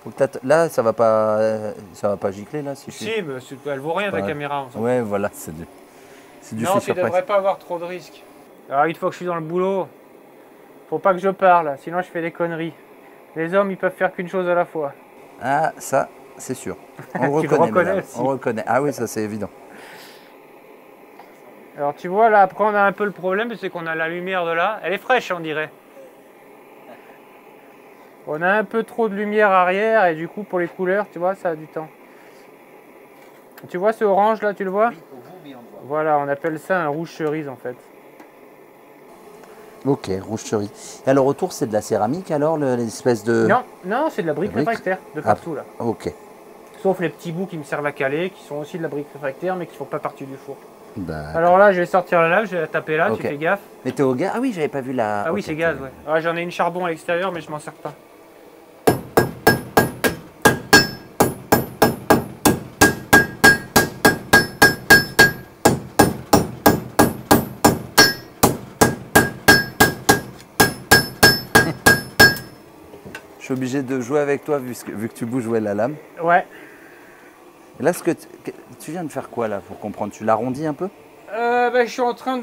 Faut que là, ça va pas gicler là si je Si, mais elle vaut rien ta caméra. En fait. Ouais, voilà, c'est du non, tu Fisher-Price. devrais pas avoir trop de risques. Alors une fois que je suis dans le boulot, faut pas que je parle, sinon je fais des conneries. Les hommes, ils peuvent faire qu'une chose à la fois. Ah, ça, c'est sûr. On Tu le reconnaît, reconnais madame. aussi. On reconnaît. Ah oui, ça c'est évident. Alors tu vois, là, après on a un peu le problème, c'est qu'on a la lumière de là. Elle est fraîche, on dirait. On a un peu trop de lumière arrière et du coup, pour les couleurs, tu vois, ça a du temps. Tu vois ce orange là, tu le vois? Oui, pour vous, oui, on le voit. Voilà, on appelle ça un rouge cerise en fait. Ok, rouge cerise. Et alors autour, c'est de la céramique alors, l'espèce de... Non, non, c'est de la brique réfractaire, de partout là. Ok. Sauf les petits bouts qui me servent à caler, qui sont aussi de la brique réfractaire, mais qui ne font pas partie du four. Alors là, je vais sortir la lave, je vais la taper là, Ok. tu fais gaffe. Mais t'es au gaz? Ah oui, j'avais pas vu la... Ah oui, ok, c'est gaz, ouais. Ah, j'en ai une charbon à l'extérieur, mais je m'en sers pas. Je suis obligé de jouer avec toi vu que tu bouges la lame. Ouais. Et là, tu viens de faire quoi là pour comprendre? Tu l'arrondis un peu? Je suis en train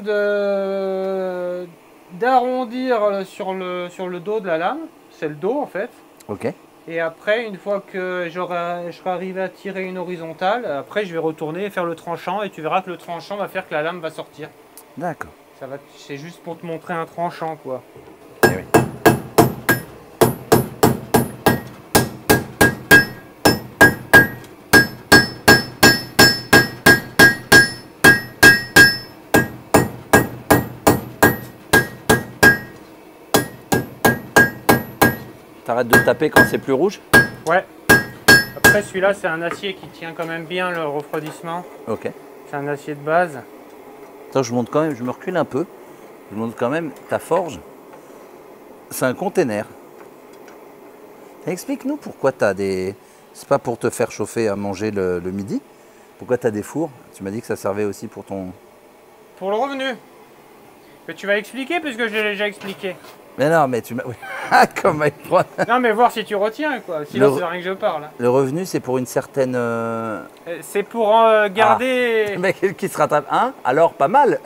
d'arrondir sur le dos de la lame. C'est le dos en fait. Ok. Et après, une fois que je serai arrivé à tirer une horizontale, après je vais retourner et faire le tranchant et tu verras que le tranchant va faire que la lame va sortir. D'accord. C'est juste pour te montrer un tranchant quoi. Eh oui. T'arrêtes de taper quand c'est plus rouge? Ouais. Après celui-là c'est un acier qui tient quand même bien le refroidissement. Ok. C'est un acier de base. Attends, je monte quand même, je me recule un peu. Je montre quand même ta forge. C'est un container. Explique-nous pourquoi tu as des... C'est pas pour te faire chauffer à manger le midi. Pourquoi tu as des fours? Tu m'as dit que ça servait aussi pour ton... Pour le revenu. Que tu vas expliquer puisque j'ai déjà expliqué. Mais non, mais tu m'as... Oui. Ah, comme il prend... Non mais voir si tu retiens quoi. Sinon c'est rien que je parle. Le revenu, c'est pour une certaine... C'est pour garder... Le mec qui se rattrape. Hein? Alors, pas mal.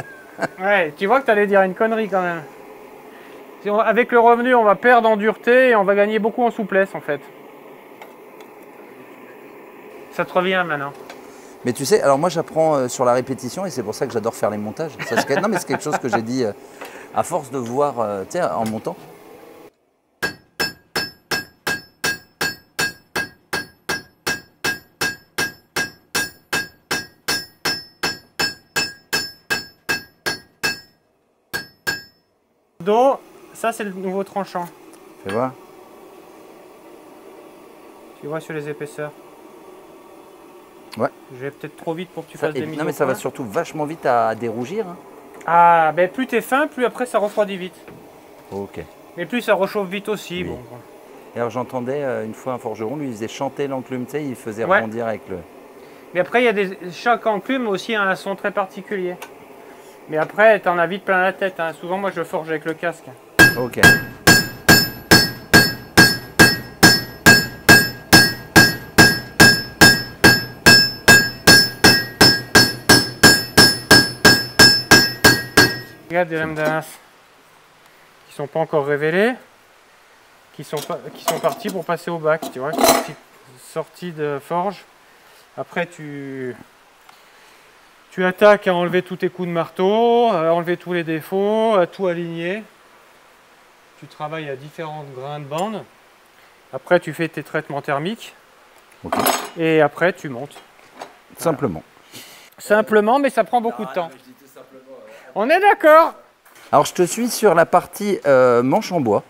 Ouais, tu vois que tu allais dire une connerie quand même. Avec le revenu, on va perdre en dureté et on va gagner beaucoup en souplesse en fait. Ça te revient maintenant. Mais tu sais, alors moi j'apprends sur la répétition et c'est pour ça que j'adore faire les montages. Non, mais c'est quelque chose que j'ai dit à force de voir, tu sais, en montant. Dos, ça c'est le nouveau tranchant. Fais voir. Tu vois sur les épaisseurs. Ouais. Je vais peut-être trop vite pour que tu fasses des mises Non, mais au ça va point. surtout vachement vite à dérougir. Hein. Ah, ben plus t'es fin, plus après ça refroidit vite. Ok. Mais plus ça réchauffe vite aussi. Oui. Bon. Et alors j'entendais une fois un forgeron, lui il faisait chanter l'enclume, tu sais, il faisait Ouais. rebondir avec le... Mais après, il y a chaque enclume aussi a un son très particulier. Mais après, t'en as vite plein la tête. Hein. Souvent, moi, je forge avec le casque. Ok. Regarde des lames d'Anas qui sont pas encore révélées, qui sont partis pour passer au bac, tu vois, sortie de forge. Après tu attaques à enlever tous tes coups de marteau, à enlever tous les défauts, à tout aligner. Tu travailles à différents grains de bande. Après tu fais tes traitements thermiques. Okay. Et après tu montes. Simplement. Simplement, mais ça prend beaucoup de temps. On est d'accord? Alors je te suis sur la partie manche en bois.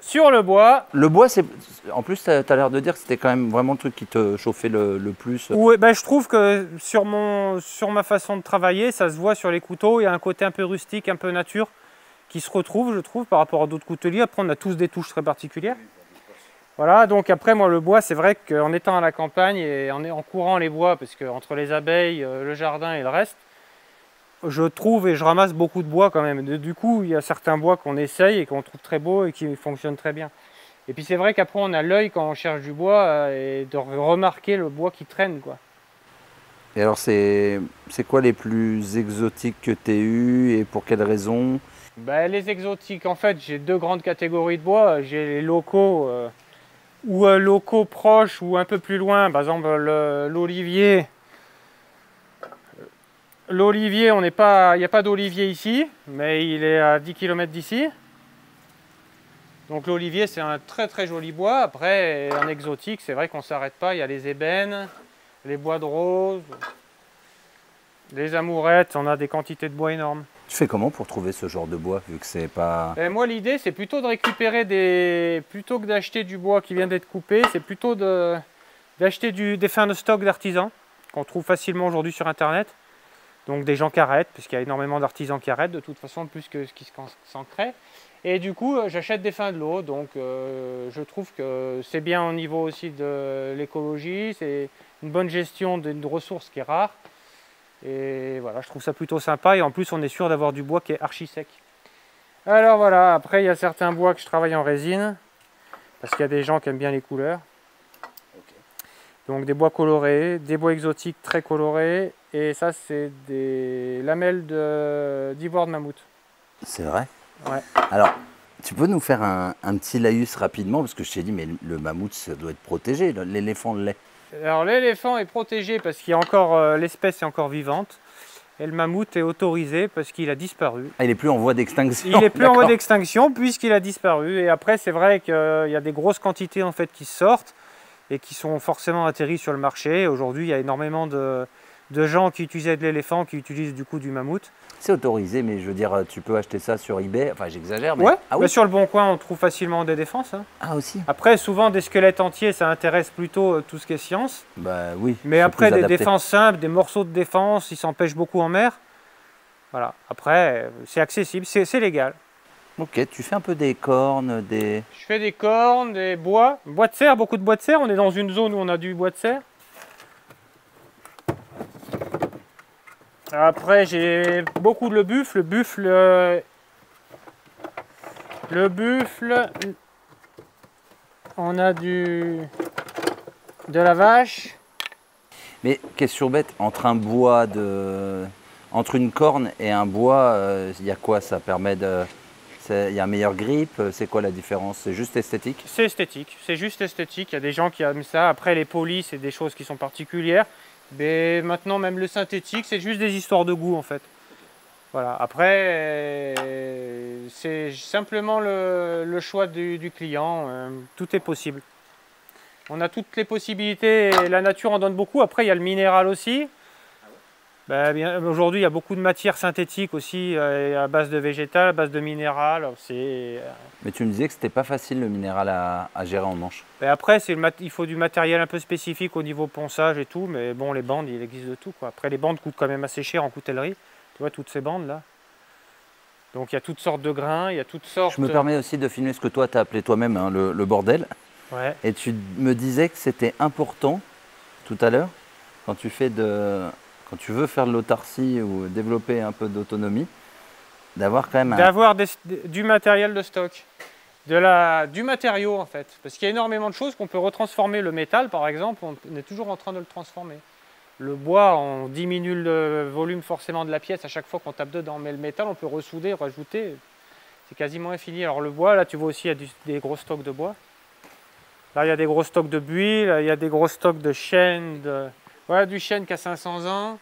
Sur le bois. Le bois, c'est... En plus, tu as l'air de dire que c'était quand même vraiment le truc qui te chauffait le plus. Oui, ben, je trouve que sur ma façon de travailler, ça se voit sur les couteaux. Il y a un côté un peu rustique, un peu nature qui se retrouve, je trouve, par rapport à d'autres couteliers. Après, on a tous des touches très particulières. Voilà, donc après moi le bois, c'est vrai qu'en étant à la campagne et en courant les bois, parce que entre les abeilles, le jardin et le reste, je trouve et je ramasse beaucoup de bois quand même. Du coup, il y a certains bois qu'on essaye et qu'on trouve très beaux et qui fonctionnent très bien. Et puis c'est vrai qu'après on a l'œil quand on cherche du bois et de remarquer le bois qui traîne, quoi. Et alors, c'est quoi les plus exotiques que tu aies eu et pour quelles raisons? Ben, les exotiques, en fait, j'ai deux grandes catégories de bois. J'ai les locaux ou locaux proches ou un peu plus loin. Par exemple, l'olivier. L'olivier, il n'y a pas d'olivier ici, mais il est à 10 km d'ici. Donc l'olivier, c'est un très très joli bois. Après, en exotique, c'est vrai qu'on ne s'arrête pas. Il y a les ébènes, les bois de rose, les amourettes. On a des quantités de bois énormes. Tu fais comment pour trouver ce genre de bois, vu que c'est pas... Et moi, l'idée, c'est plutôt de récupérer plutôt que d'acheter du bois qui vient d'être coupé, c'est plutôt d'acheter des fins de stock d'artisans, qu'on trouve facilement aujourd'hui sur Internet. Donc des gens qui arrêtent, puisqu'il y a énormément d'artisans qui arrêtent, de toute façon, plus que ce qui s'en crée. Et du coup, j'achète des fins de l'eau, donc je trouve que c'est bien au niveau aussi de l'écologie, c'est une bonne gestion d'une ressource qui est rare. Et voilà, je trouve ça plutôt sympa, et en plus, on est sûr d'avoir du bois qui est archi sec. Alors voilà, après, il y a certains bois que je travaille en résine, parce qu'il y a des gens qui aiment bien les couleurs. Donc des bois colorés, des bois exotiques très colorés, et ça c'est des lamelles d'ivoire de mammouth. C'est vrai? Ouais. Alors, tu peux nous faire un petit laïus rapidement, parce que je t'ai dit, mais le mammouth, ça doit être protégé, l'éléphant l'est. Alors l'éléphant est protégé parce qu'il y a encore l'espèce est encore vivante, et le mammouth est autorisé parce qu'il a disparu. Ah, il est plus en voie d'extinction. Il est plus en voie d'extinction puisqu'il a disparu, et après c'est vrai qu'il y a des grosses quantités en fait qui sortent et qui sont forcément atterris sur le marché. Aujourd'hui, il y a énormément de gens qui utilisaient de l'éléphant, qui utilisent du coup du mammouth. C'est autorisé, mais je veux dire, tu peux acheter ça sur eBay. Enfin, j'exagère, mais... Ouais, Ah oui. sur le Bon Coin, on trouve facilement des défenses. Hein. Ah, aussi. Après, souvent, des squelettes entiers, ça intéresse plutôt tout ce qui est science. Bah oui. Mais après, des défenses simples, des morceaux de défense, ils s'empêchent beaucoup en mer. Voilà. Après, c'est accessible, c'est légal. Ok, tu fais un peu des cornes, des... Je fais des cornes, des bois de serre, beaucoup de bois de serre. On est dans une zone où on a du bois de serre. Après, j'ai beaucoup de le buffle. Le buffle, on a de la vache. Mais question bête, entre une corne et un bois, il y a quoi? Ça permet de... Il y a un meilleur grip, c'est quoi la différence? C'est juste esthétique? C'est esthétique, c'est juste esthétique. Il y a des gens qui aiment ça. Après, les polis, c'est des choses qui sont particulières. Mais maintenant, même le synthétique, c'est juste des histoires de goût en fait. Voilà. Après, c'est simplement le choix du client. Tout est possible. On a toutes les possibilités et la nature en donne beaucoup. Après, il y a le minéral aussi. Aujourd'hui, il y a beaucoup de matières synthétiques aussi, à base de végétal, à base de minéral. Mais tu me disais que c'était pas facile le minéral à gérer en manche. Après, il faut du matériel un peu spécifique au niveau ponçage et tout. Mais bon, les bandes, il existe de tout, quoi. Après, les bandes coûtent quand même assez cher en coutellerie. Tu vois, toutes ces bandes là. Donc, il y a toutes sortes de grains, il y a toutes sortes... Je me permets aussi de filmer ce que toi, tu as appelé toi-même hein, le bordel. Ouais. Et tu me disais que c'était important, tout à l'heure, quand tu veux faire de l'autarcie ou développer un peu d'autonomie, d'avoir quand même d'avoir du matériel de stock, du matériau en fait. Parce qu'il y a énormément de choses qu'on peut retransformer. Le métal par exemple, on est toujours en train de le transformer. Le bois, on diminue le volume forcément de la pièce à chaque fois qu'on tape dedans. Mais le métal, on peut ressouder, rajouter. C'est quasiment infini. Alors le bois, là tu vois aussi, il y a des gros stocks de bois. Là il y a des gros stocks de buis, là il y a des gros stocks de chêne, voilà, du chêne qui a 500 ans.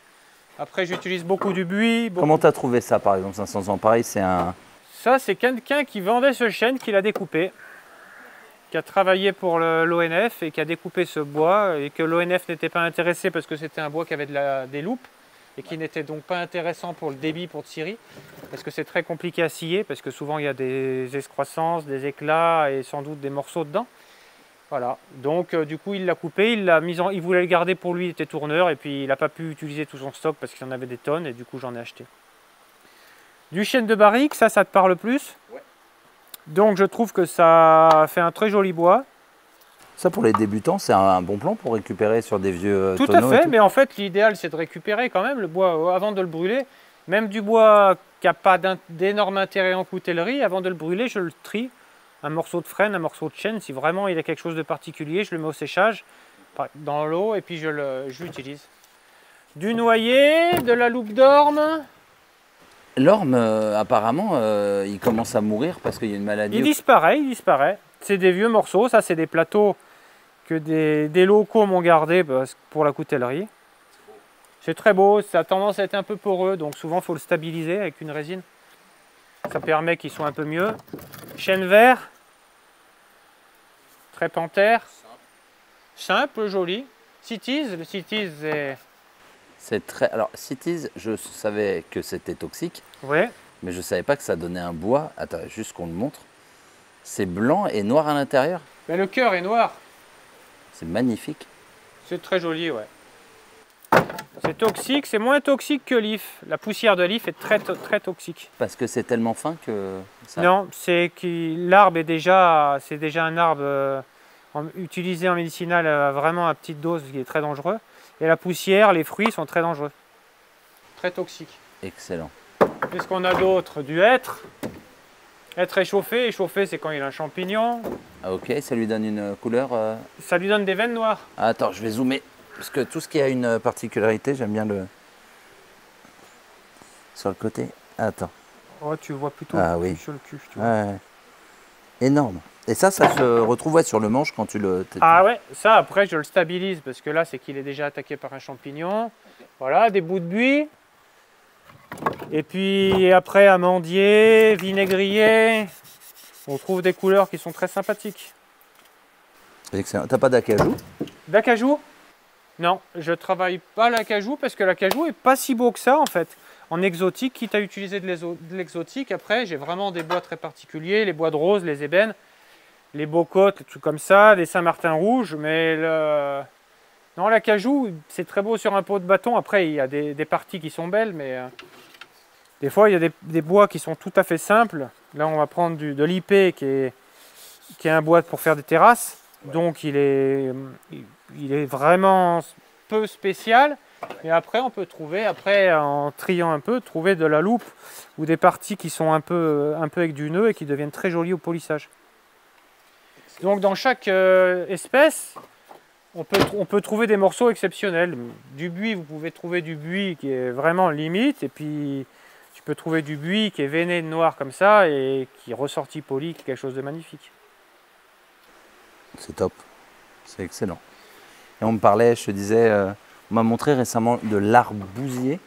Après, j'utilise beaucoup du buis. Comment tu as trouvé ça, par exemple, 500 ans? Pareil, c'est un... Ça, c'est quelqu'un qui vendait ce chêne, qui l'a découpé, qui a travaillé pour l'ONF et qui a découpé ce bois, et que l'ONF n'était pas intéressé parce que c'était un bois qui avait des loupes et qui n'était donc pas intéressant pour le débit, pour tirer, parce que c'est très compliqué à scier, parce que souvent il y a des excroissances, des éclats et sans doute des morceaux dedans. Voilà, donc du coup il l'a coupé, il voulait le garder pour lui, il était tourneur, et puis il n'a pas pu utiliser tout son stock parce qu'il en avait des tonnes, et du coup j'en ai acheté. Du chêne de barrique, ça te parle plus? Ouais. Donc je trouve que ça fait un très joli bois. Ça, pour les débutants, c'est un bon plan pour récupérer sur des vieux tout tonneaux. à fait, mais en fait, l'idéal, c'est de récupérer quand même le bois avant de le brûler. Même du bois qui n'a pas d'énorme intérêt en coutellerie, avant de le brûler, je le trie. Un morceau de frêne, un morceau de chêne, si vraiment il a quelque chose de particulier, je le mets au séchage dans l'eau et puis je l'utilise. Du noyer, de la loupe d'orme. L'orme, apparemment, il commence à mourir parce qu'il y a une maladie. Il disparaît. C'est des vieux morceaux, ça c'est des plateaux que des locaux m'ont gardé pour la coutellerie. C'est très beau, ça a tendance à être un peu poreux, donc souvent il faut le stabiliser avec une résine. Ça permet qu'il soit un peu mieux. Chêne vert, très panthère, simple, joli. Cities, le cities est... C'est très. Alors, cities, je savais que c'était toxique, Ouais. mais je ne savais pas que ça donnait un bois. Attends, juste qu'on le montre. C'est blanc et noir à l'intérieur. Mais le cœur est noir. C'est magnifique. C'est très joli, ouais. C'est toxique, c'est moins toxique que l'if. La poussière de l'if est très toxique. Parce que c'est tellement fin que. Ça... Non, c'est que l'arbre est déjà un arbre utilisé en médicinal vraiment à petite dose, qui est très dangereux. Et la poussière, les fruits sont très dangereux. Très toxiques. Excellent. Qu'est-ce qu'on a d'autre? Du hêtre. Hêtre échauffé. Échauffé, c'est quand il a un champignon. Ah, ok, ça lui donne une couleur. Ça lui donne des veines noires. Ah, attends, je vais zoomer. Parce que tout ce qui a une particularité, j'aime bien le. Sur le côté. Attends. Oh, tu vois plutôt oui. sur le cul. Tu vois. Ouais. Énorme. Et ça se retrouve sur le manche quand tu le... Ah ouais, ça après je le stabilise parce que là c'est qu'il est déjà attaqué par un champignon. Voilà, des bouts de buis. Et puis après amandier, vinaigrier. On trouve des couleurs qui sont très sympathiques. Excellent. T'as pas d'acajou? D'acajou? Non, je travaille pas l'acajou parce que l'acajou est pas si beau que ça en fait. En exotique, quitte à utiliser de l'exotique, après j'ai vraiment des bois très particuliers, les bois de rose, les ébènes. Les bocotes, les trucs comme ça, des Saint-Martin rouges, mais non, l'acajou, c'est très beau sur un pot de bâton. Après, il y a des parties qui sont belles, mais des fois, il y a des bois qui sont tout à fait simples. Là, on va prendre de l'IP, qui est un bois pour faire des terrasses. Donc, il est vraiment peu spécial. Et après, on peut trouver, en triant un peu, trouver de la loupe ou des parties qui sont un peu avec du nœud et qui deviennent très jolies au polissage. Donc dans chaque espèce, on peut trouver des morceaux exceptionnels. Du buis, vous pouvez trouver du buis qui est vraiment limite, et puis tu peux trouver du buis qui est veiné de noir comme ça, et qui est ressorti poli, qui est quelque chose de magnifique. C'est top, c'est excellent. Et on me parlait, je te disais, on m'a montré récemment de l'arbousier.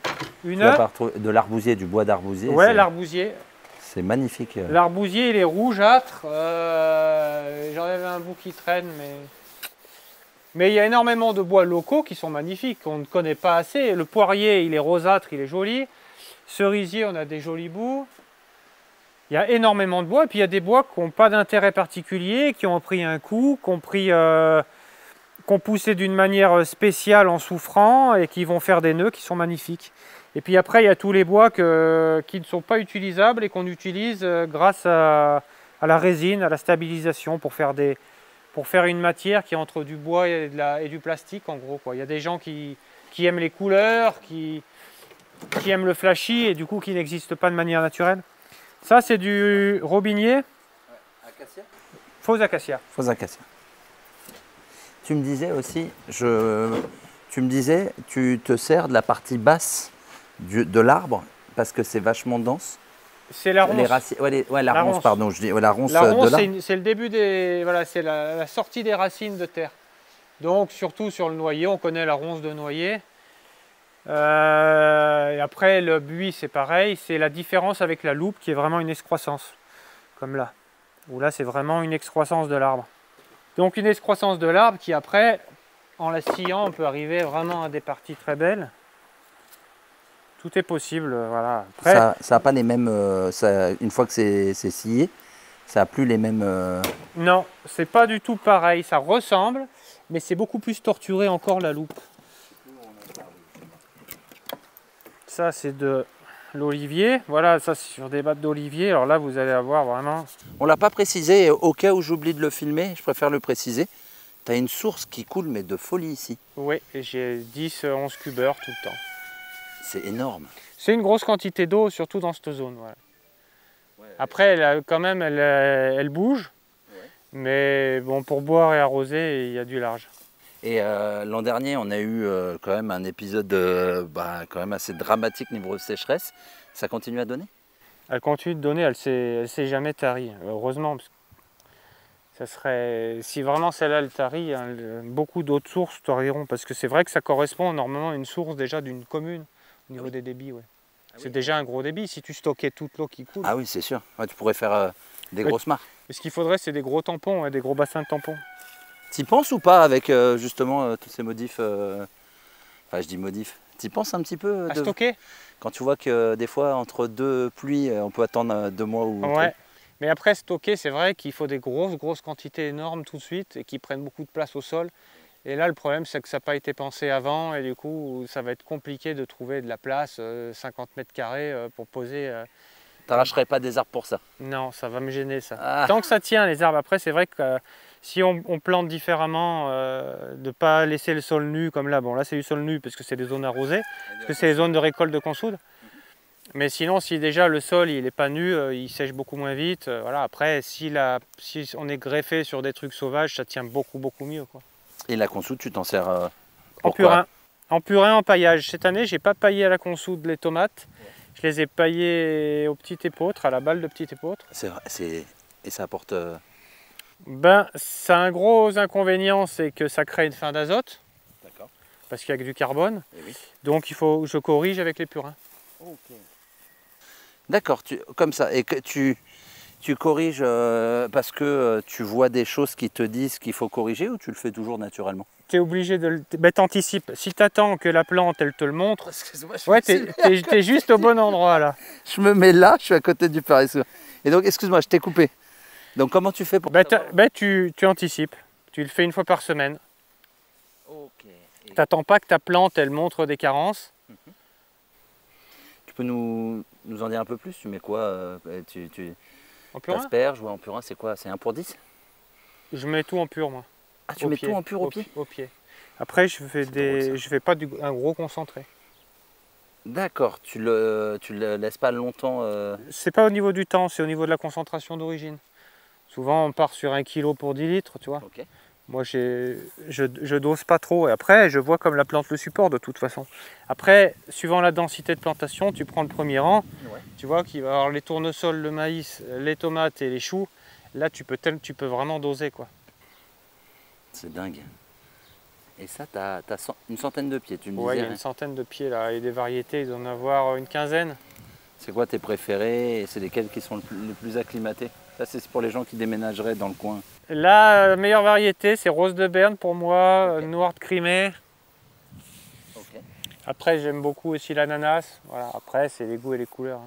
De l'arbousier, du bois d'arbousier. Ouais, l'arbousier. C'est magnifique. L'arbousier, il est rougeâtre. J'en avais un bout qui traîne, mais il y a énormément de bois locaux qui sont magnifiques, qu'on ne connaît pas assez. Le poirier, il est rosâtre, il est joli. Cerisier, on a des jolis bouts. Il y a énormément de bois, et puis il y a des bois qui n'ont pas d'intérêt particulier, qui ont pris un coup, qui ont poussé d'une manière spéciale en souffrant, et qui vont faire des nœuds qui sont magnifiques. Et puis après, il y a tous les bois qui ne sont pas utilisables et qu'on utilise grâce à la résine, à la stabilisation, pour faire une matière qui est entre du bois et du plastique, en gros, quoi. Il y a des gens qui aiment les couleurs, qui aiment le flashy et du coup qui n'existent pas de manière naturelle. Ça, c'est du robinier. Acacia. Faux acacia. Faux acacia. Tu me disais aussi, tu te sers de la partie basse de l'arbre parce que c'est vachement dense. C'est la ronce. Les racines, la ronce, pardon, je dis la ronce de l'arbre. C'est le début c'est la sortie des racines de terre. Donc surtout sur le noyer, on connaît la ronce de noyer. Et après le buis, c'est pareil, c'est la différence avec la loupe qui est vraiment une excroissance, comme là. Où là, c'est vraiment une excroissance de l'arbre. Donc une excroissance de l'arbre qui après, en la sciant, on peut arriver vraiment à des parties très belles. Tout est possible, voilà. Après, ça n'a pas les mêmes... une fois que c'est scié, ça n'a plus les mêmes... Non, c'est pas du tout pareil. Ça ressemble, mais c'est beaucoup plus torturé encore la loupe. Ça, c'est de l'olivier. Voilà, ça, c'est sur des battes d'olivier. Alors là, vous allez avoir vraiment... On ne l'a pas précisé, au cas où j'oublie de le filmer, je préfère le préciser. Tu as une source qui coule, mais de folie ici. Oui, et j'ai 10-11 cubeurs tout le temps. C'est énorme. C'est une grosse quantité d'eau, surtout dans cette zone. Voilà. Après, quand même, elle bouge. Ouais. Mais bon, pour boire et arroser, il y a du large. Et l'an dernier, on a eu quand même un épisode quand même assez dramatique niveau sécheresse. Ça continue à donner? Elle continue de donner, elle s'est jamais tarie, heureusement. Parce que ça serait, si vraiment celle-là elle tarit, hein, beaucoup d'autres sources tariront. Parce que c'est vrai que ça correspond normalement à une source déjà d'une commune au niveau des débits. Ouais. C'est déjà un gros débit si tu stockais toute l'eau qui coule. Ah oui, c'est sûr. Ouais, tu pourrais faire des grosses mares. Ce qu'il faudrait, c'est des gros tampons, des gros bassins de tampons. T'y penses ou pas avec justement tous ces modifs enfin, je dis modifs. T'y penses un petit peu à stocker? Quand tu vois que des fois, entre deux pluies, on peut attendre 2 mois ou... Ouais, mais après stocker, c'est vrai qu'il faut des grosses quantités énormes tout de suite et qui prennent beaucoup de place au sol. Et là, le problème, c'est que ça n'a pas été pensé avant et du coup, ça va être compliqué de trouver de la place, 50 mètres carrés pour poser. T'arracherais pas des arbres pour ça? Non, ça va me gêner ça. Ah. Tant que ça tient les arbres, après c'est vrai que si on plante différemment, de ne pas laisser le sol nu comme là, bon là c'est du sol nu parce que c'est des zones arrosées, parce que c'est les zones de récolte de consoude. Mais sinon si déjà le sol il n'est pas nu, il sèche beaucoup moins vite. Voilà. Après si on est greffé sur des trucs sauvages, ça tient beaucoup mieux, quoi. Et la consoude, tu t'en sers en purin. En purin, en paillage. Cette année j'ai pas paillé à la consoude les tomates. Je les ai paillés au petit épeautre, à la balle de petit épeautre. Et ça apporte... Ben, ça a un gros inconvénient, c'est que ça crée une fin d'azote. D'accord. Parce qu'il y a du carbone. Oui. Donc il faut que je corrige avec les purins. Okay. D'accord, comme ça. Et que tu corriges parce que tu vois des choses qui te disent qu'il faut corriger ou tu le fais toujours naturellement? Tu es obligé de le... Ben, t'anticipes. Si tu attends que la plante, elle te le montre, ouais, t'es juste au bon endroit là. Je me mets là, je suis à côté du paresseux. Et donc, excuse-moi, je t'ai coupé. Donc, comment tu fais pour... Tu anticipes. Tu le fais une fois par semaine. Ok. Tu n'attends pas que ta plante, elle montre des carences. Tu peux nous en dire un peu plus? Tu mets quoi en purin? Asperges ou en purin, c'est quoi? C'est 1 pour 10? Je mets tout en pur, moi. Ah, tu mets tout en pur au pied? Au pied. Après, je fais pas un gros concentré. D'accord, tu le laisses pas longtemps C'est pas au niveau du temps, c'est au niveau de la concentration d'origine. Souvent, on part sur 1 kg pour 10 litres, tu vois. Okay. Moi, je dose pas trop. Et après, je vois comme la plante le supporte de toute façon. Après, suivant la densité de plantation, tu prends le premier rang. Ouais. Tu vois qu'il va y avoir les tournesols, le maïs, les tomates et les choux. Là, tu peux vraiment doser, quoi. C'est dingue. Et ça, tu as une centaine de pieds, tu me disais? Oui, il y a une centaine de pieds là. Et des variétés, ils doivent en avoir une quinzaine. C'est quoi tes préférés et c'est lesquels qui sont les plus acclimatés? Ça, c'est pour les gens qui déménageraient dans le coin. La meilleure variété, c'est Rose de Berne pour moi, okay. Noir de Crimée. Okay. Après, j'aime beaucoup aussi l'ananas. Voilà. Après, c'est les goûts et les couleurs.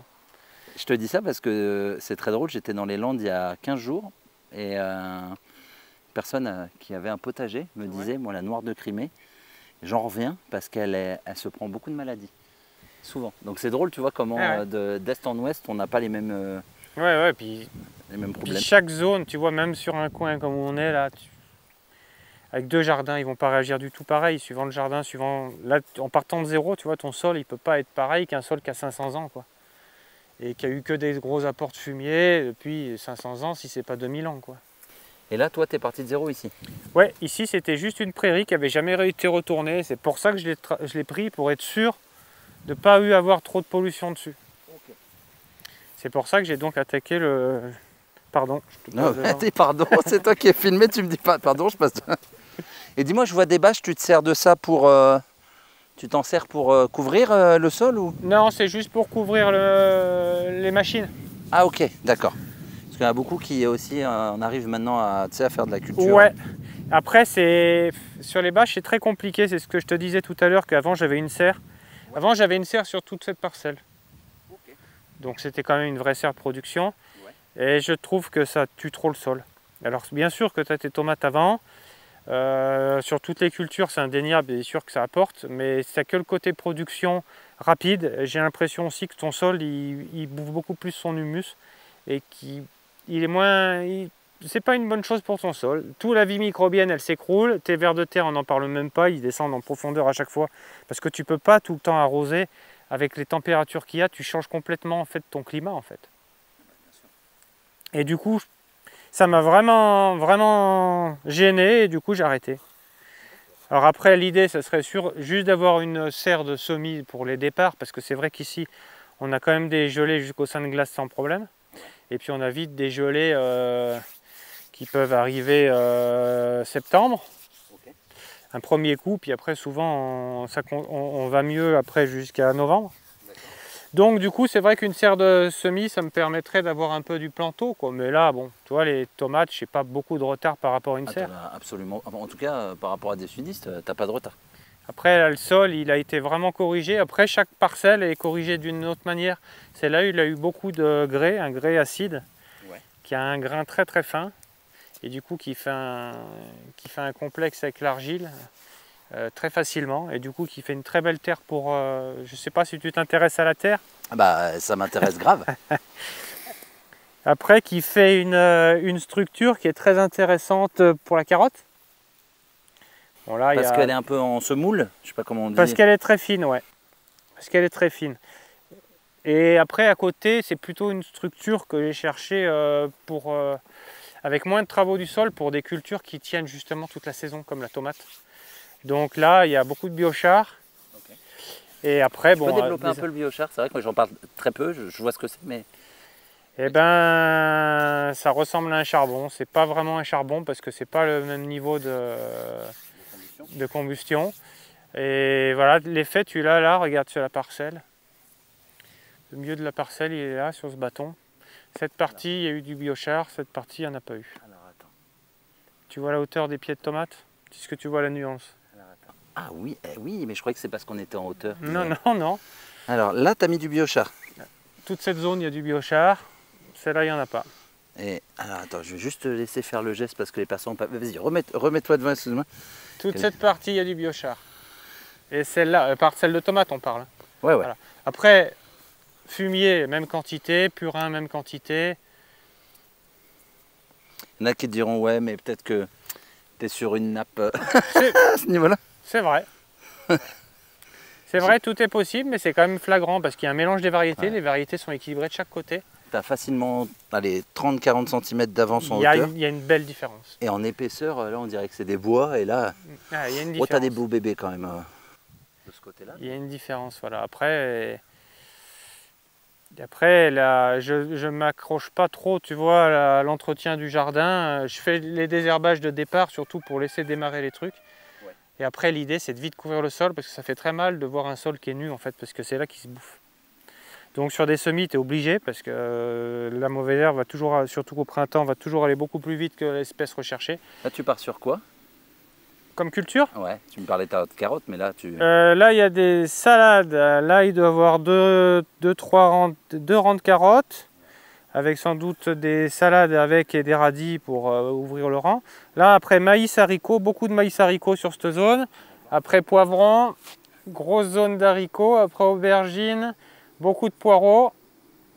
Je te dis ça parce que c'est très drôle. J'étais dans les Landes il y a 15 jours et personne qui avait un potager me disait, moi, la Noire de Crimée, j'en reviens parce qu'elle se prend beaucoup de maladies. Souvent. Donc c'est drôle, tu vois, comment d'est en ouest, on n'a pas les mêmes... puis les mêmes problèmes. Puis chaque zone, tu vois, même sur un coin comme où on est là, avec 2 jardins, ils vont pas réagir du tout pareil, suivant le jardin, là, en partant de zéro, tu vois, ton sol, il peut pas être pareil qu'un sol qui a 500 ans, quoi. Et qui a eu que des gros apports de fumier depuis 500 ans, si c'est pas 2000 ans, quoi. Et là, toi, tu es parti de zéro ici? Ouais, ici, c'était juste une prairie qui avait jamais été retournée. C'est pour ça que je l'ai pris, pour être sûr de ne pas avoir trop de pollution dessus. Okay. C'est pour ça que j'ai donc attaqué le... Pardon. Non, pardon, c'est toi qui es filmé, tu me dis pas, pardon, je passe. Et dis-moi, je vois des bâches, tu te sers de ça pour... tu t'en sers pour couvrir le sol ou? Non, c'est juste pour couvrir les machines. Ah ok, d'accord. Parce qu'il y en a beaucoup qui aussi, on arrive maintenant à faire de la culture. Ouais. Après, sur les bâches, c'est très compliqué. C'est ce que je te disais tout à l'heure, qu'avant j'avais une serre. Ouais. Avant, j'avais une serre sur toute cette parcelle. Okay. Donc c'était quand même une vraie serre de production. Et je trouve que ça tue trop le sol. Alors bien sûr que tu as tes tomates avant, sur toutes les cultures c'est indéniable, bien sûr que ça apporte, mais c'est que le côté production rapide. J'ai l'impression aussi que ton sol il bouffe beaucoup plus son humus et qu'il est moins... c'est pas une bonne chose pour ton sol. Toute la vie microbienne, elle s'écroule. Tes vers de terre, on n'en parle même pas, ils descendent en profondeur à chaque fois. Parce que tu peux pas tout le temps arroser. Avec les températures qu'il y a, tu changes complètement en fait ton climat en fait. Et du coup, ça m'a vraiment gêné et du coup j'ai arrêté. Alors après, l'idée, ça serait juste d'avoir une serre de semis pour les départs, parce que c'est vrai qu'ici, on a quand même des gelées jusqu'au sein de glace sans problème. Et puis on a vite des gelées qui peuvent arriver septembre. Un premier coup, puis après souvent on va mieux après jusqu'à novembre. Donc du coup c'est vrai qu'une serre de semis ça me permettrait d'avoir un peu du planteau quoi. Mais là bon, tu vois les tomates, je n'ai pas beaucoup de retard par rapport à une serre. Absolument, en tout cas par rapport à des sudistes, tu n'as pas de retard. Après là, le sol il a été vraiment corrigé, après chaque parcelle est corrigée d'une autre manière. Celle-là il a eu beaucoup de grès, un grès acide qui a un grain très très fin. Et du coup qui fait un complexe avec l'argile très facilement et du coup qui fait une très belle terre pour je sais pas si tu t'intéresses à la terre. Ah bah ça m'intéresse grave. Après qui fait une structure qui est très intéressante pour la carotte. Bon, là, parce qu'elle est un peu en semoule, je sais pas comment on dit. Parce qu'elle est très fine, ouais. Parce qu'elle est très fine. Et après à côté c'est plutôt une structure que j'ai cherché avec moins de travaux du sol pour des cultures qui tiennent justement toute la saison comme la tomate. Donc là, il y a beaucoup de biochar. Okay. Et après, tu peux développer un peu le biochar, c'est vrai que j'en parle très peu, je vois ce que c'est, mais... Eh ben, ça ressemble à un charbon. C'est pas vraiment un charbon parce que c'est pas le même niveau de combustion. Et voilà, l'effet, tu l'as là, regarde sur la parcelle. Le milieu de la parcelle, il est là, sur ce bâton. Cette partie, il y a eu du biochar, cette partie, il n'y en a pas eu. Alors, attends. Tu vois la hauteur des pieds de tomate? Est-ce que tu vois la nuance? Alors, ah oui, oui, mais je croyais que c'est parce qu'on était en hauteur. Non, non, non. Alors là, tu as mis du biochar. Toute cette zone, il y a du biochar. Celle-là, il n'y en a pas. Et alors, attends, je vais juste te laisser faire le geste parce que les personnes... Vas-y, remets-toi devant, excuse-moi. Toute cette partie, il y a du biochar. Et celle-là, parcelle de tomate, on parle. Ouais, ouais. Voilà. Après... Fumier, même quantité, purin, même quantité. Il y en a qui te diront, ouais, mais peut-être que tu es sur une nappe à ce niveau-là. C'est vrai. C'est vrai, tout est possible, mais c'est quand même flagrant parce qu'il y a un mélange des variétés. Ouais. Les variétés sont équilibrées de chaque côté. Tu as facilement 30-40 cm d'avance en hauteur. Il y a une belle différence. Et en épaisseur, là, on dirait que c'est des bois. Et là, il y a une différence. Tu as des beaux bébés quand même de ce côté-là. Il y a une différence, voilà. Après, là, je ne m'accroche pas trop, tu vois, à l'entretien du jardin. Je fais les désherbages de départ, surtout pour laisser démarrer les trucs. Ouais. Et après, l'idée, c'est de vite couvrir le sol, parce que ça fait très mal de voir un sol qui est nu, en fait, parce que c'est là qu'il se bouffe. Donc sur des semis, tu es obligé, parce que la mauvaise herbe va toujours, surtout au printemps, va toujours aller beaucoup plus vite que l'espèce recherchée. Là, tu pars sur quoi ? Comme culture? Ouais, tu me parlais de carottes, mais là tu... là il y a des salades, là il doit y avoir deux rangs de carottes, avec sans doute des salades avec et des radis pour ouvrir le rang. Là après maïs haricots, beaucoup de maïs haricots sur cette zone. Après poivrons, grosse zone d'haricots, après aubergines, beaucoup de poireaux.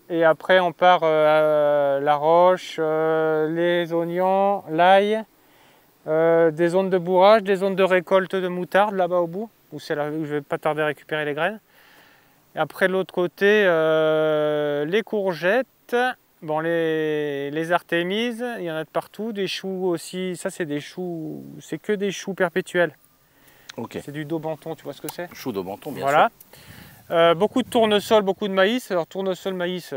Et après on part la roche, les oignons, l'ail. Des zones de bourrage, des zones de récolte de moutarde là-bas au bout, où c'est là où je vais pas tarder à récupérer les graines. Et après de l'autre côté, les courgettes, bon, les artémises, il y en a de partout, des choux aussi, ça c'est des choux, c'est que des choux perpétuels. Okay. C'est du Daubenton, tu vois ce que c'est? Chou Daubenton, bien voilà. Sûr. Beaucoup de tournesol, beaucoup de maïs. Alors tournesol, maïs,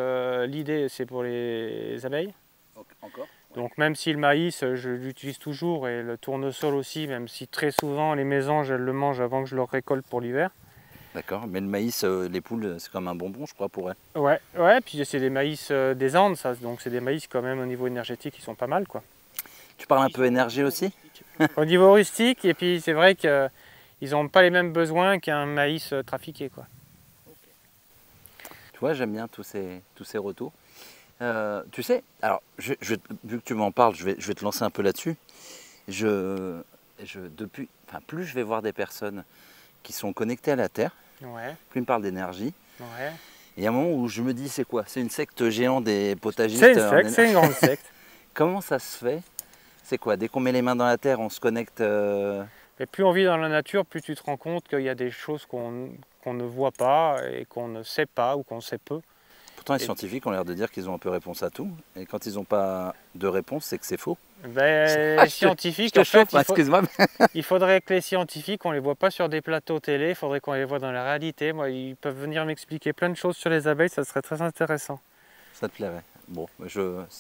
l'idée c'est pour les abeilles. Encore? Donc même si le maïs, je l'utilise toujours et le tournesol aussi, même si très souvent les mésanges, elles le mangent avant que je le récolte pour l'hiver. D'accord, mais le maïs, les poules, c'est comme un bonbon, je crois, pour elles. Ouais, puis c'est des maïs des Andes, ça, donc c'est des maïs quand même au niveau énergétique, ils sont pas mal, quoi. Tu parles un peu énergie aussi? Au niveau rustique, et puis c'est vrai qu'ils n'ont pas les mêmes besoins qu'un maïs trafiqué, quoi. Tu vois, j'aime bien tous ces retours. Tu sais, alors, vu que tu m'en parles, je vais te lancer un peu là-dessus. Plus je vais voir des personnes qui sont connectées à la Terre, ouais. Plus ils me parlent d'énergie. Ouais. Et il y a un moment où je me dis, c'est quoi? C'est une secte géante des potagistes? C'est une secte, c'est une grande secte. Comment ça se fait? C'est quoi? Dès qu'on met les mains dans la terre, on se connecte Et plus on vit dans la nature, plus tu te rends compte qu'il y a des choses qu'on ne voit pas et qu'on ne sait pas ou qu'on sait peu. Pourtant, les scientifiques ont l'air de dire qu'ils ont un peu réponse à tout. Et quand ils n'ont pas de réponse, c'est que c'est faux. Les scientifiques, en fait, excuse-moi. il faudrait que les scientifiques, on ne les voit pas sur des plateaux télé, il faudrait qu'on les voit dans la réalité. Moi, ils peuvent venir m'expliquer plein de choses sur les abeilles, ça serait très intéressant. Ça te plairait? Bon,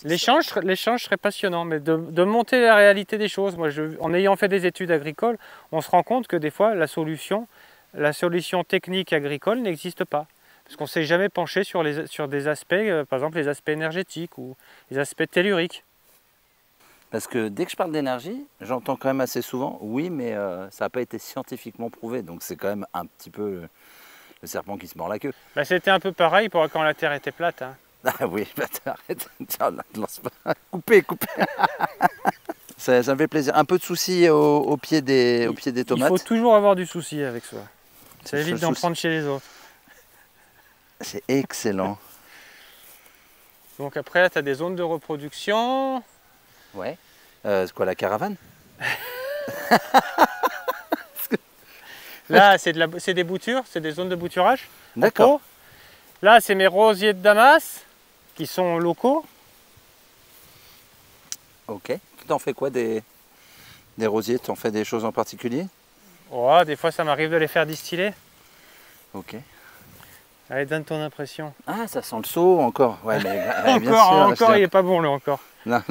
L'échange serait passionnant, mais de monter la réalité des choses. Moi, en ayant fait des études agricoles, on se rend compte que des fois, la solution technique agricole n'existe pas. Parce qu'on ne s'est jamais penché sur des aspects, par exemple les aspects énergétiques ou les aspects telluriques. Parce que dès que je parle d'énergie, j'entends quand même assez souvent, oui, mais ça n'a pas été scientifiquement prouvé. Donc c'est quand même un petit peu le serpent qui se mord la queue. Bah, c'était un peu pareil pour quand la Terre était plate. Hein. Ah oui, bah arrête, tiens, là, lance pas. Coupez. Ça me fait plaisir. Un peu de souci au pied des tomates. Il faut toujours avoir du souci avec soi. Ça évite d'en prendre chez les autres. C'est excellent. Donc après, tu as des zones de reproduction. Ouais. C'est quoi, la caravane? Là, c'est des boutures, c'est des zones de bouturage. D'accord. Là, c'est mes rosiers de Damas, qui sont locaux. Ok. Tu t'en fais quoi des rosiers? Tu en fais des choses en particulier? Oh, des fois, ça m'arrive de les faire distiller. Ok. Allez, donne ton impression. Ah, ça sent le seau encore. Ouais, mais, encore, il est pas bon, là, encore. Non,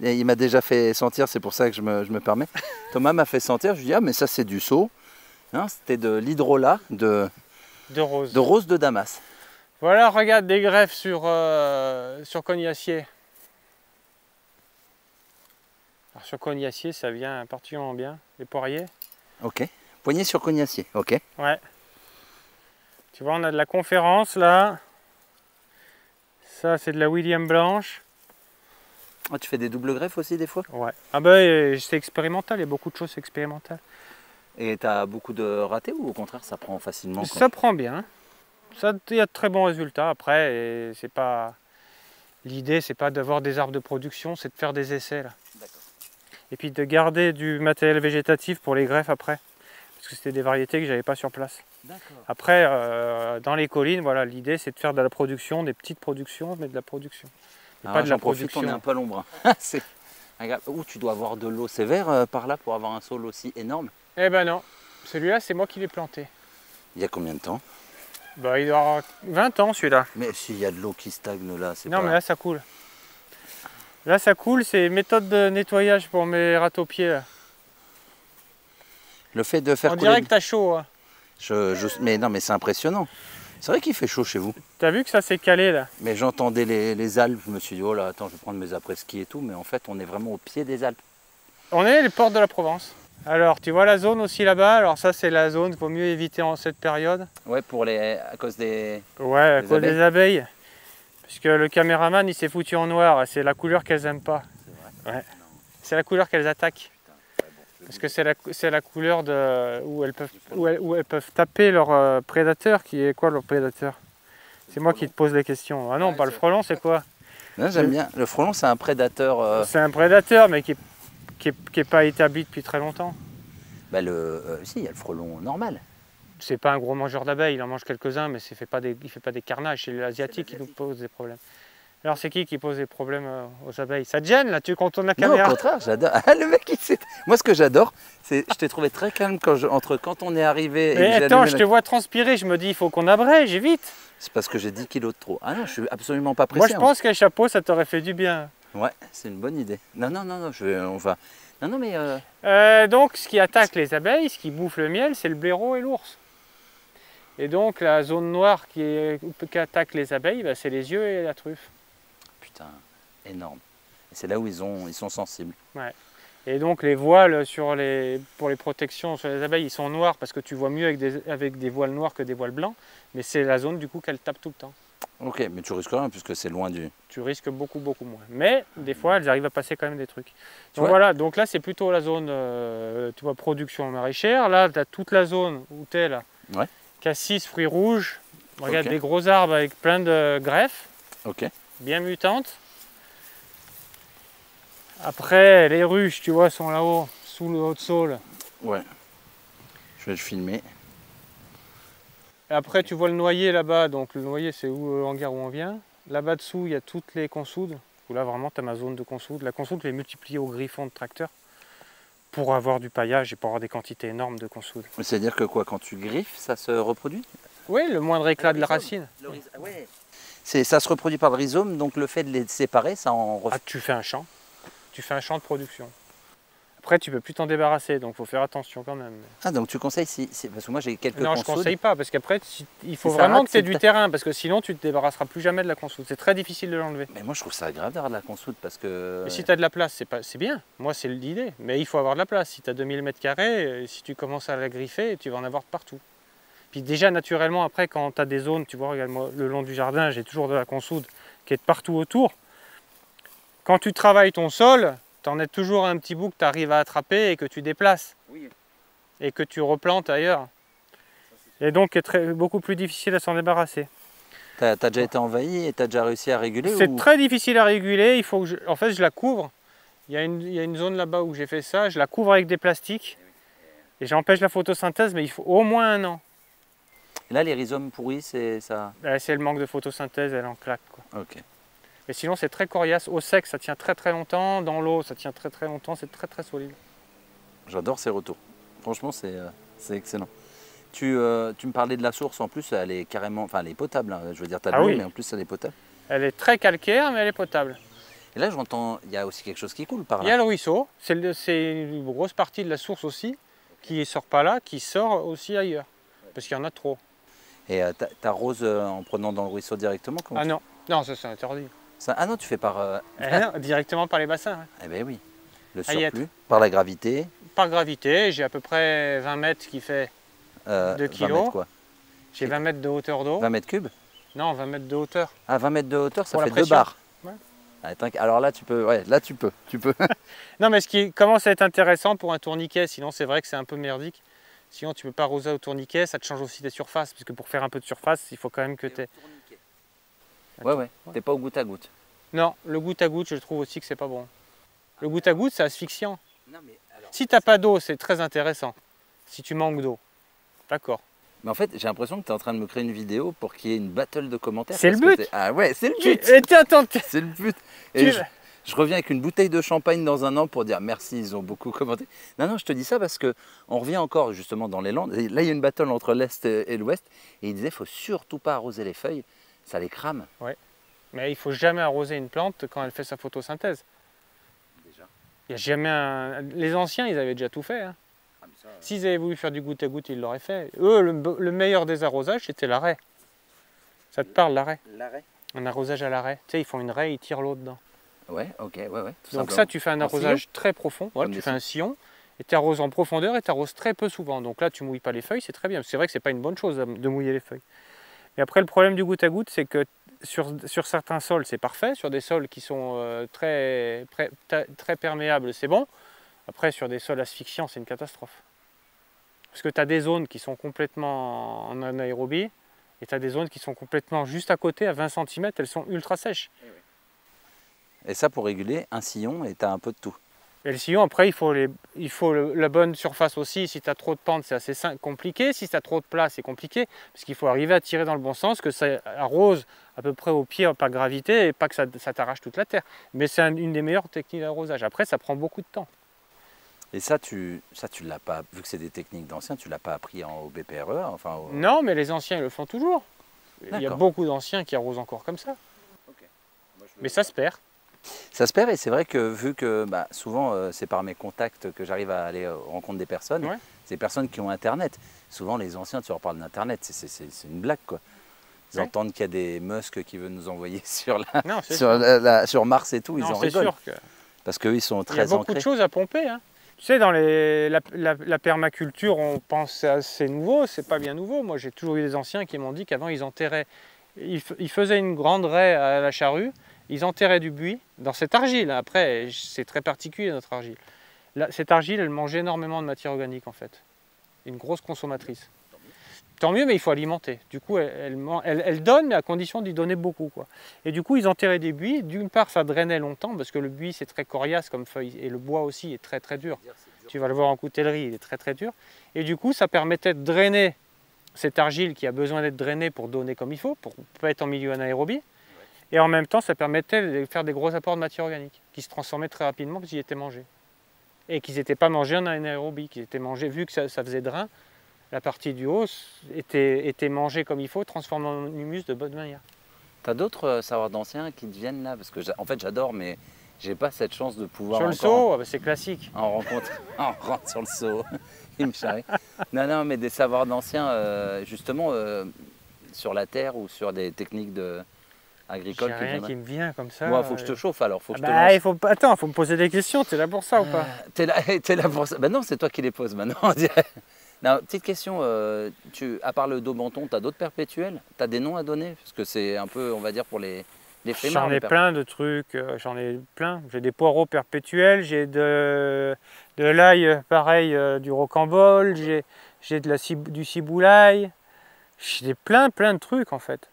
il m'a déjà fait sentir, c'est pour ça que je me permets. Thomas m'a fait sentir, je lui dis, ah, mais ça, c'est du seau. Hein, c'était de l'hydrolat de rose de Damas. Voilà, regarde des greffes sur Cognacier. Alors, sur Cognacier, ça vient particulièrement bien, les poiriers. Ok. Poignée sur Cognacier, ok. Ouais. Tu vois, on a de la conférence là. Ça, c'est de la William Blanche. Ah, tu fais des doubles greffes aussi des fois? Ouais. Ah ben, c'est expérimental, il y a beaucoup de choses expérimentales. Et tu as beaucoup de ratés ou au contraire ça prend facilement? Ça prend bien. Il y a de très bons résultats. Après, c'est pas... L'idée, c'est pas d'avoir des arbres de production, c'est de faire des essais là. Et puis de garder du matériel végétatif pour les greffes après. Parce que c'était des variétés que j'avais pas sur place. Après, dans les collines, voilà, l'idée c'est de faire de la production, des petites productions, mais de la production. Et pas de la production. On est un peu à l'ombre. Ouh, tu dois avoir de l'eau sévère par là pour avoir un sol aussi énorme. Eh ben non, celui-là c'est moi qui l'ai planté. Il y a combien de temps? Bah, il doit avoir 20 ans celui-là. Mais s'il y a de l'eau qui stagne là, c'est pas... Non mais là ça coule. Là ça coule, c'est méthode de nettoyage pour mes râteaux-pieds là. Le fait de faire couler... On dirait que t'as chaud. Hein. Mais non mais c'est impressionnant. C'est vrai qu'il fait chaud chez vous. T'as vu que ça s'est calé là? Mais j'entendais les Alpes, je me suis dit oh là attends je vais prendre mes après-ski et tout, mais en fait on est vraiment au pied des Alpes. On est les portes de la Provence. Alors tu vois la zone aussi là-bas, alors ça c'est la zone qu'il vaut mieux éviter en cette période. Ouais à cause des... Ouais, à cause des abeilles. Puisque le caméraman il s'est foutu en noir, c'est la couleur qu'elles aiment pas. C'est vrai? Ouais. C'est la couleur qu'elles attaquent. Parce que c'est la couleur où elles peuvent taper leur prédateur. Qui est quoi leur prédateur? C'est moi qui te pose les questions. Ah non, pas le frelon, c'est quoi? Non, j'aime bien. Le frelon, c'est un prédateur... C'est un prédateur, mais qui est pas établi depuis très longtemps. Bah si, il y a le frelon normal. C'est pas un gros mangeur d'abeilles, il en mange quelques-uns, mais il fait pas des carnages. C'est l'asiatique qui nous pose des problèmes. Alors c'est qui pose des problèmes aux abeilles? Ça te gêne là, tu contournes la caméra? Non, au contraire, j'adore. Le mec, moi ce que j'adore, c'est je t'ai trouvé très calme quand on est arrivé. Mais attends, je te vois transpirer, je me dis il faut qu'on abrège vite. C'est parce que j'ai 10 kilos de trop. Ah non, je suis absolument pas pressé. Moi je pense qu'un chapeau ça t'aurait fait du bien. Ouais, c'est une bonne idée. Non, on va... Non, mais... Donc ce qui attaque les abeilles, ce qui bouffe le miel, c'est le blaireau et l'ours. Et donc la zone noire qui attaque les abeilles, bah, c'est les yeux et la truffe. Putain, énorme. Et c'est là où ils sont sensibles. Ouais. Et donc les voiles pour les protections sur les abeilles, ils sont noirs parce que tu vois mieux avec des voiles noirs que des voiles blancs. Mais c'est la zone du coup qu'elles tapent tout le temps. Ok, mais tu risques rien puisque c'est loin du... Tu risques beaucoup moins. Mais des fois, elles arrivent à passer quand même des trucs. Donc voilà, donc là c'est plutôt la zone tu vois, production maraîchère. Là, tu as toute la zone où tu es là. Ouais. Cassis, fruits rouges. Regarde des gros arbres avec plein de greffes. Ok. Bien mutantes. Après, les ruches, tu vois, sont là-haut, sous le haut de saule. Ouais. Je vais le filmer. Et après, tu vois le noyer là-bas. Donc, le noyer, c'est où le hangar où on vient. Là-bas dessous, il y a toutes les consoudes. Où là, vraiment, tu as ma zone de consoude. La consoude, je l'ai multipliée au griffon de tracteur pour avoir du paillage et pour avoir des quantités énormes de consoude. C'est-à-dire que quoi, quand tu griffes, ça se reproduit? Oui, le moindre éclat de la racine. Ouais. Ça se reproduit par le rhizome, donc le fait de les séparer, ça en Ah, tu fais un champ. Tu fais un champ de production. Après, tu peux plus t'en débarrasser, donc il faut faire attention quand même. Ah, donc tu conseilles, parce que moi j'ai quelques Non, je consoudes. conseille pas, parce qu'après, il faut ça vraiment rate, que tu aies c'est du ta- terrain, parce que sinon, tu ne te débarrasseras plus jamais de la consoude. C'est très difficile de l'enlever. Mais moi je trouve ça agréable d'avoir de la consoude parce que... Et si tu as de la place, c'est bien. Moi, c'est l'idée. Mais il faut avoir de la place. Si tu as 2000 m², si tu commences à la griffer, tu vas en avoir partout. Puis déjà, naturellement, après, quand tu as des zones, tu vois, regarde-moi, le long du jardin, j'ai toujours de la consoude qui est de partout autour. Quand tu travailles ton sol, tu en as toujours un petit bout que tu arrives à attraper et que tu déplaces. Oui. Et que tu replantes ailleurs. Et donc, c'est beaucoup plus difficile à s'en débarrasser. T'as déjà été envahi et t'as déjà réussi à réguler C'est ou... très difficile à réguler. Il faut que en fait, je la couvre. Il y a une zone là-bas où j'ai fait ça. Je la couvre avec des plastiques. Et j'empêche la photosynthèse, mais il faut au moins 1 an. Et là les rhizomes pourris, c'est ça... C'est le manque de photosynthèse, elle en claque, quoi. Ok. Mais sinon, c'est très coriace. Au sec, ça tient très très longtemps. Dans l'eau, ça tient très très longtemps. C'est très très solide. J'adore ces retours. Franchement, c'est excellent. Tu me parlais de la source, en plus, elle est carrément... Enfin, elle est potable, hein. Je veux dire, t'as de Ah l'eau, oui. mais en plus, elle est potable. Elle est très calcaire, mais elle est potable. Et là, j'entends, il y a aussi quelque chose qui coule par Il y a là. le ruisseau. C'est une grosse partie de la source aussi, qui ne sort pas là, qui sort aussi ailleurs. Parce qu'il y en a trop. Et t'arroses en prenant dans le ruisseau directement comment Ah non, non, ça c'est interdit. Ah non, tu fais par... Non, directement par les bassins. Hein. Eh bien oui, le Aillette. surplus, par la gravité. Par gravité, j'ai à peu près 20 mètres qui fait 2 20 kilos. mètres quoi? J'ai 20 mètres de hauteur d'eau. 20 mètres cubes? Non, 20 mètres de hauteur. Ah, 20 mètres de hauteur, ça Pour la fait 2 pression. bars. Ouais. Ah, alors là, tu peux. Ouais, là, tu peux. Non, mais ce qui commence à être intéressant pour un tourniquet, sinon c'est vrai que c'est un peu merdique. Sinon, tu ne peux pas arroser au tourniquet, ça te change aussi des surfaces. Parce que pour faire un peu de surface, il faut quand même que tu aies. Ouais, t'es pas au goutte à goutte. Non, le goutte à goutte, je trouve aussi que c'est pas bon. Le goutte à goutte, c'est asphyxiant. Non, mais alors... Si tu n'as pas d'eau, c'est très intéressant. Si tu manques d'eau, d'accord. Mais en fait, j'ai l'impression que tu es en train de me créer une vidéo pour qu'il y ait une battle de commentaires. C'est le parce que but. Ah ouais, c'est le Tu but. attends, C'est le but. Et je reviens avec une bouteille de champagne dans un an pour dire merci, ils ont beaucoup commenté. Non, je te dis ça parce que on revient encore justement dans les Landes. Et là, il y a une battle entre l'Est et l'Ouest. Et il disait, faut surtout pas arroser les feuilles, ça les crame. Ouais. Mais il ne faut jamais arroser une plante quand elle fait sa photosynthèse. Déjà. Il y a jamais Les anciens, ils avaient déjà tout fait. Hein. Ah, ça... S'ils avaient voulu faire du goutte à goutte, ils l'auraient fait. Eux, le meilleur des arrosages, c'était l'arrêt. Ça te parle, l'arrêt? L'arrêt. Un arrosage à l'arrêt. Tu sais, ils font une raie, ils tirent l'eau dedans. Ouais, ok, ouais. Donc simplement. ça, tu fais un arrosage très profond. Voilà, tu fais un sillon. Et tu arroses en profondeur et tu arroses très peu souvent. Donc là, tu ne mouilles pas les feuilles, c'est très bien. C'est vrai que ce n'est pas une bonne chose de mouiller les feuilles. Mais après, le problème du goutte à goutte, c'est que sur certains sols, c'est parfait. Sur des sols qui sont très perméables, c'est bon. Après, sur des sols asphyxiants, c'est une catastrophe. Parce que tu as des zones qui sont complètement en anaérobie et tu as des zones qui sont complètement juste à côté, à 20 cm, elles sont ultra sèches. Et ça, pour réguler, un sillon et tu as un peu de tout. Et le sillon, après, il faut la bonne surface aussi. Si tu as trop de pente, c'est assez compliqué. Si tu as trop de plat, c'est compliqué. Parce qu'il faut arriver à tirer dans le bon sens, que ça arrose à peu près au pied par gravité et pas que ça t'arrache toute la terre. Mais c'est une des meilleures techniques d'arrosage. Après, ça prend beaucoup de temps. Et ça, tu l'as pas, vu que c'est des techniques d'anciens, tu l'as pas appris au BPRE, enfin Non, mais les anciens, ils le font toujours. Il y a beaucoup d'anciens qui arrosent encore comme ça. Okay. Mais ça se perd. Ça se perd et c'est vrai que vu que souvent c'est par mes contacts que j'arrive à aller rencontrer des personnes, Ouais. c'est des personnes qui ont Internet. Souvent les anciens, tu leur parles d'Internet, c'est une blague quoi. Ils entendent qu'il y a des Musk qui veulent nous envoyer sur, sur Mars et tout, ils en rigolent. Sûr que... Parce qu'eux ils sont très ancrés. Il y a beaucoup de choses à pomper. Hein. Tu sais, dans la permaculture, on pense à c'est nouveau, c'est pas bien nouveau. Moi j'ai toujours eu des anciens qui m'ont dit qu'avant ils enterraient, ils faisaient une grande raie à la charrue. Ils enterraient du buis dans cette argile. Après, c'est très particulier notre argile. Cette argile, elle mange énormément de matière organique en fait. Une grosse consommatrice. Tant mieux, mais il faut alimenter. Du coup, elle donne, mais à condition d'y donner beaucoup, quoi. Et du coup, ils enterraient des buis. D'une part, ça drainait longtemps, parce que le buis, c'est très coriace comme feuille. Et le bois aussi est très très dur. Tu vas le voir en coutellerie, il est très très dur. Et du coup, ça permettait de drainer cette argile qui a besoin d'être drainée pour donner comme il faut, pour ne pas être en milieu anaérobie. Et en même temps, ça permettait de faire des gros apports de matière organique, qui se transformaient très rapidement parce qu'ils étaient mangés. Et qu'ils n'étaient pas mangés en anaérobie, qu'ils étaient mangés, vu que ça faisait drain, la partie du haut était mangée comme il faut, transformée en humus de bonne manière. Tu as d'autres savoirs d'anciens qui te viennent là? Parce que en fait j'adore, mais j'ai pas cette chance de pouvoir sur le seau, c'est classique. En rencontre, on rentre sur le seau, il me charrie. Non, non, mais des savoirs d'anciens, justement, sur la terre ou sur des techniques agricoles. J'ai rien qui me vient comme ça. Bon, faut que je te chauffe alors, faut que je te lance. Faut me poser des questions, t'es là pour ça ou pas? T'es là pour ça. Ben non, c'est toi qui les poses maintenant, on dirait. Non, petite question, à part le Daubenton, tu as d'autres perpétuels? Tu as des noms à donner? Parce que c'est un peu, on va dire, pour les flemmards. J'en ai plein de trucs, j'en ai plein. J'ai des poireaux perpétuels, j'ai de l'ail, pareil, du rocambole, j'ai du ciboulail. J'ai plein de trucs en fait.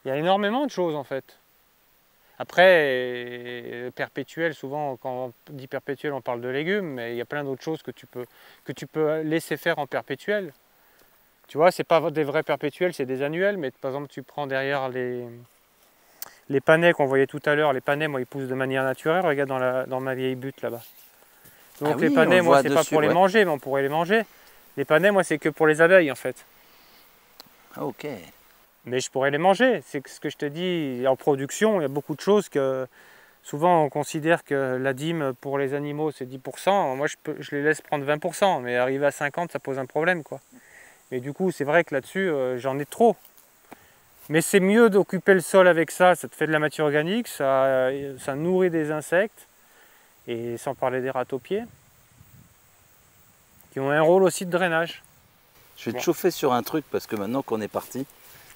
Il y a énormément de choses en fait. Après, perpétuel, souvent quand on dit perpétuel on parle de légumes, mais il y a plein d'autres choses que tu peux laisser faire en perpétuel. Tu vois, c'est pas des vrais perpétuels, c'est des annuels, mais par exemple tu prends derrière les panais qu'on voyait tout à l'heure, les panais moi ils poussent de manière naturelle, regarde dans ma vieille butte là-bas. Donc les panais moi c'est pas pour les manger, mais on pourrait les manger. Les panais moi c'est que pour les abeilles en fait. Ah, ok. Mais je pourrais les manger, c'est ce que je te dis. En production, il y a beaucoup de choses que souvent on considère que la dîme pour les animaux c'est 10%. Moi je les laisse prendre 20%, mais arriver à 50 ça pose un problème quoi. Et du coup c'est vrai que là-dessus j'en ai trop. Mais c'est mieux d'occuper le sol avec ça, ça te fait de la matière organique, ça nourrit des insectes, et sans parler des rats-aux-pieds, qui ont un rôle aussi de drainage. Je vais te chauffer sur un truc parce que maintenant qu'on est parti,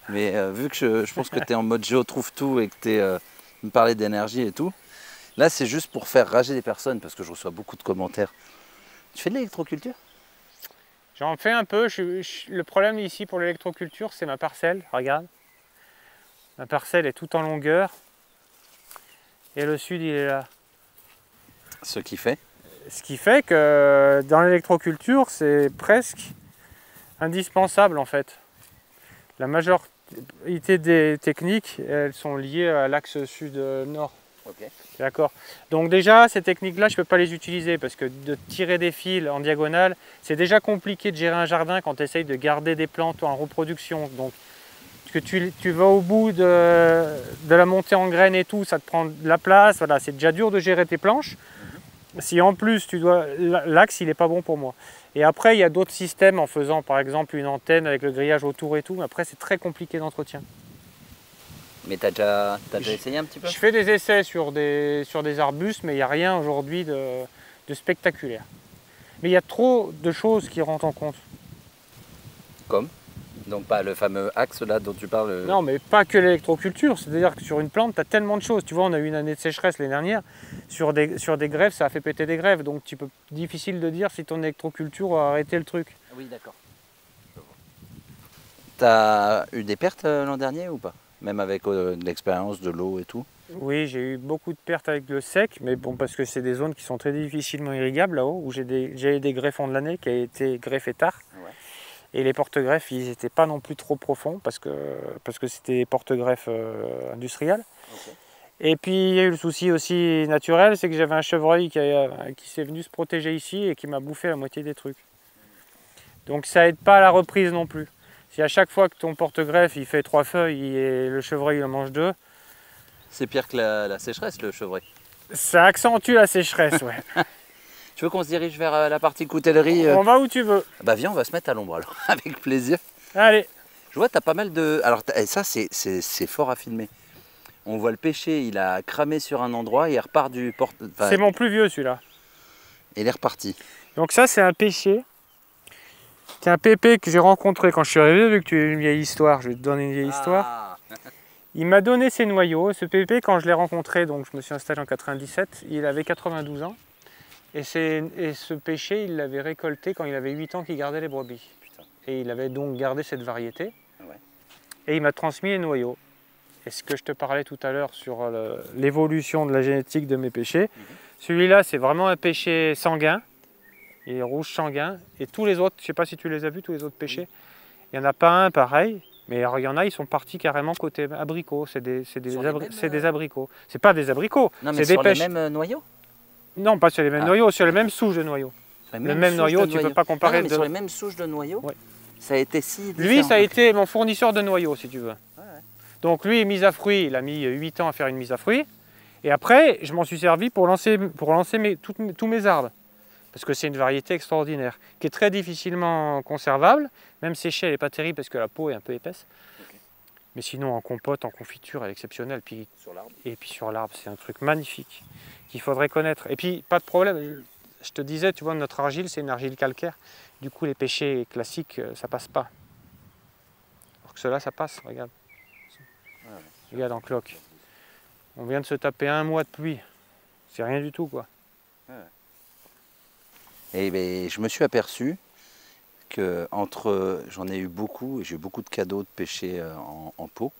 mais vu que je pense que tu es en mode géo trouve tout et que tu me parlais d'énergie et tout, là c'est juste pour faire rager des personnes parce que je reçois beaucoup de commentaires. Tu fais de l'électroculture? J'en fais un peu. Le problème ici pour l'électroculture, c'est ma parcelle, regarde. Ma parcelle est tout en longueur et le sud il est là. Ce qui fait que dans l'électroculture c'est presque indispensable en fait. La majorité des techniques elles sont liées à l'axe sud-nord. Okay. D'accord. Donc déjà ces techniques là je ne peux pas les utiliser parce que de tirer des fils en diagonale c'est déjà compliqué de gérer un jardin quand tu essayes de garder des plantes en reproduction. Donc que tu vas au bout de la montée en graines et tout, ça te prend de la place, voilà, c'est déjà dur de gérer tes planches. Si en plus l'axe il n'est pas bon pour moi. Et après il y a d'autres systèmes en faisant par exemple une antenne avec le grillage autour et tout, mais après c'est très compliqué d'entretien. Mais tu as déjà essayé un petit peu? Je fais des essais sur des arbustes, mais il n'y a rien aujourd'hui de spectaculaire. Mais il y a trop de choses qui rentrent en compte. Comme? Donc pas le fameux axe là dont tu parles. Non, mais pas que l'électroculture, c'est-à-dire que sur une plante, tu as tellement de choses. Tu vois, on a eu une année de sécheresse l'année dernière, sur des grèves, ça a fait péter des grèves, donc difficile de dire si ton électroculture a arrêté le truc. Oui, d'accord. Tu as eu des pertes l'an dernier ou pas? Même avec de l'expérience, de l'eau et tout? Oui, j'ai eu beaucoup de pertes avec le sec, mais bon, parce que c'est des zones qui sont très difficilement irrigables là-haut, où j'ai eu des greffons de l'année qui a été greffés tard. Ouais. Et les porte-greffes, ils n'étaient pas non plus trop profonds parce que c'était des porte-greffes industriels. Okay. Et puis il y a eu le souci aussi naturel, c'est que j'avais un chevreuil qui s'est venu se protéger ici et qui m'a bouffé la moitié des trucs. Donc ça aide pas à la reprise non plus. Si à chaque fois que ton porte-greffe il fait 3 feuilles et le chevreuil en mange 2. C'est pire que la sécheresse le chevreuil. Ça accentue la sécheresse, ouais. Tu veux qu'on se dirige vers la partie coutellerie? On va où tu veux. Bah viens, on va se mettre à l'ombre alors, avec plaisir. Allez. Je vois, tu as pas mal de... Alors ça, c'est fort à filmer. On voit le pêcher, il a cramé sur un endroit et il repart du porte... Enfin, c'est mon plus vieux celui-là. Et il est reparti. Donc ça, c'est un pêcher. C'est un pépé que j'ai rencontré quand je suis arrivé, vu que tu es une vieille histoire, je vais te donner une vieille histoire. Il m'a donné ses noyaux. Ce pépé, quand je l'ai rencontré, donc je me suis installé en 97, il avait 92 ans. Et ce pêcher, il l'avait récolté quand il avait 8 ans qu'il gardait les brebis. Putain. et il avait donc gardé cette variété. Ouais. Et il m'a transmis les noyaux. Et ce que je te parlais tout à l'heure sur l'évolution de la génétique de mes pêchers, celui-là c'est vraiment un pêcher sanguin, il est rouge sanguin, et tous les autres, je ne sais pas si tu les as vus, tous les autres pêchers, il n'y en a pas un pareil, mais alors, il y en a, ils sont partis carrément côté abricots, c'est des abricots. C'est pas des abricots, Non, mais c'est des sur pêches. les mêmes noyaux? Non, pas sur les mêmes noyaux, sur les mêmes souches de noyaux. Le même noyau, tu ne peux pas comparer. Non, mais sur les mêmes souches de noyaux, ouais. Ça a été si différent. Lui, ça a été mon fournisseur de noyaux, si tu veux. Ouais. Donc lui, mise à fruit, il a mis 8 ans à faire une mise à fruit. Et après, je m'en suis servi pour lancer tous mes arbres. Parce que c'est une variété extraordinaire, qui est très difficilement conservable. Même séchée, elle n'est pas terrible parce que la peau est un peu épaisse. Okay. Mais sinon, en compote, en confiture, elle est exceptionnelle. Puis, et puis sur l'arbre, c'est un truc magnifique qu'il faudrait connaître. Et puis, pas de problème. Je te disais, tu vois, notre argile, c'est une argile calcaire. Du coup, les pêchers classiques, ça passe pas. Alors que cela, ça passe, regarde. Ouais. Regarde en cloque. On vient de se taper 1 mois de pluie. C'est rien du tout, quoi. Ouais. Et ben, je me suis aperçu que j'en ai eu beaucoup, et j'ai eu beaucoup de cadeaux de pêcher en pot,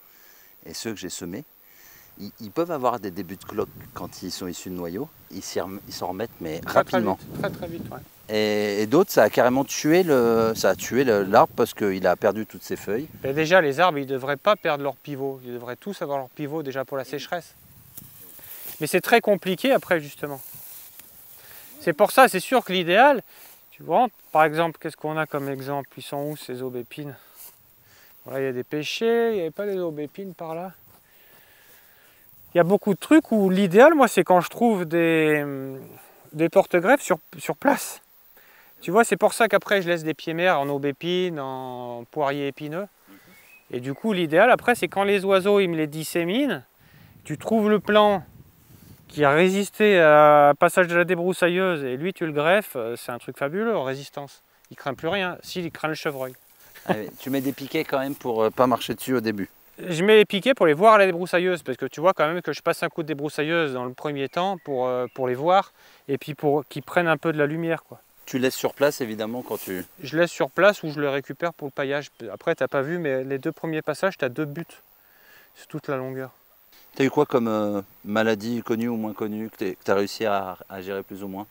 et ceux que j'ai semés, ils peuvent avoir des débuts de cloque quand ils sont issus de noyaux, ils s'en remettent mais rapidement. Très vite, ouais. Et d'autres, ça a carrément tué l'arbre parce qu'il a perdu toutes ses feuilles. Et déjà, les arbres, ils ne devraient pas perdre leur pivot, ils devraient tous avoir leur pivot déjà pour la sécheresse. Mais c'est très compliqué après, justement. C'est pour ça, c'est sûr que l'idéal, tu vois, par exemple, qu'est-ce qu'on a comme exemple? Ils sont où ces aubépines? Voilà, il y a des pêchers, il n'y avait pas des aubépines par là. Il y a beaucoup de trucs où l'idéal, moi, c'est quand je trouve des porte-greffes sur place. Tu vois, c'est pour ça qu'après, je laisse des pieds mères en aubépines, en poirier épineux. Et du coup, l'idéal, après, c'est quand les oiseaux, ils me les disséminent, tu trouves le plant qui a résisté au passage de la débroussailleuse, et lui, tu le greffes, c'est un truc fabuleux en résistance. Il ne craint plus rien, il craint le chevreuil. Ah oui, tu mets des piquets quand même pour ne pas marcher dessus au début? Je mets les piquets pour les voir à la débroussailleuse, parce que tu vois quand même que je passe un coup de débroussailleuse dans le premier temps pour les voir, et puis pour qu'ils prennent un peu de la lumière, quoi. Tu laisses sur place évidemment quand tu... Je laisse sur place ou je le récupère pour le paillage. Après, tu n'as pas vu, mais les 2 premiers passages, tu as 2 buts sur toute la longueur. Tu as eu quoi comme maladie connue ou moins connue que tu as réussi à gérer plus ou moins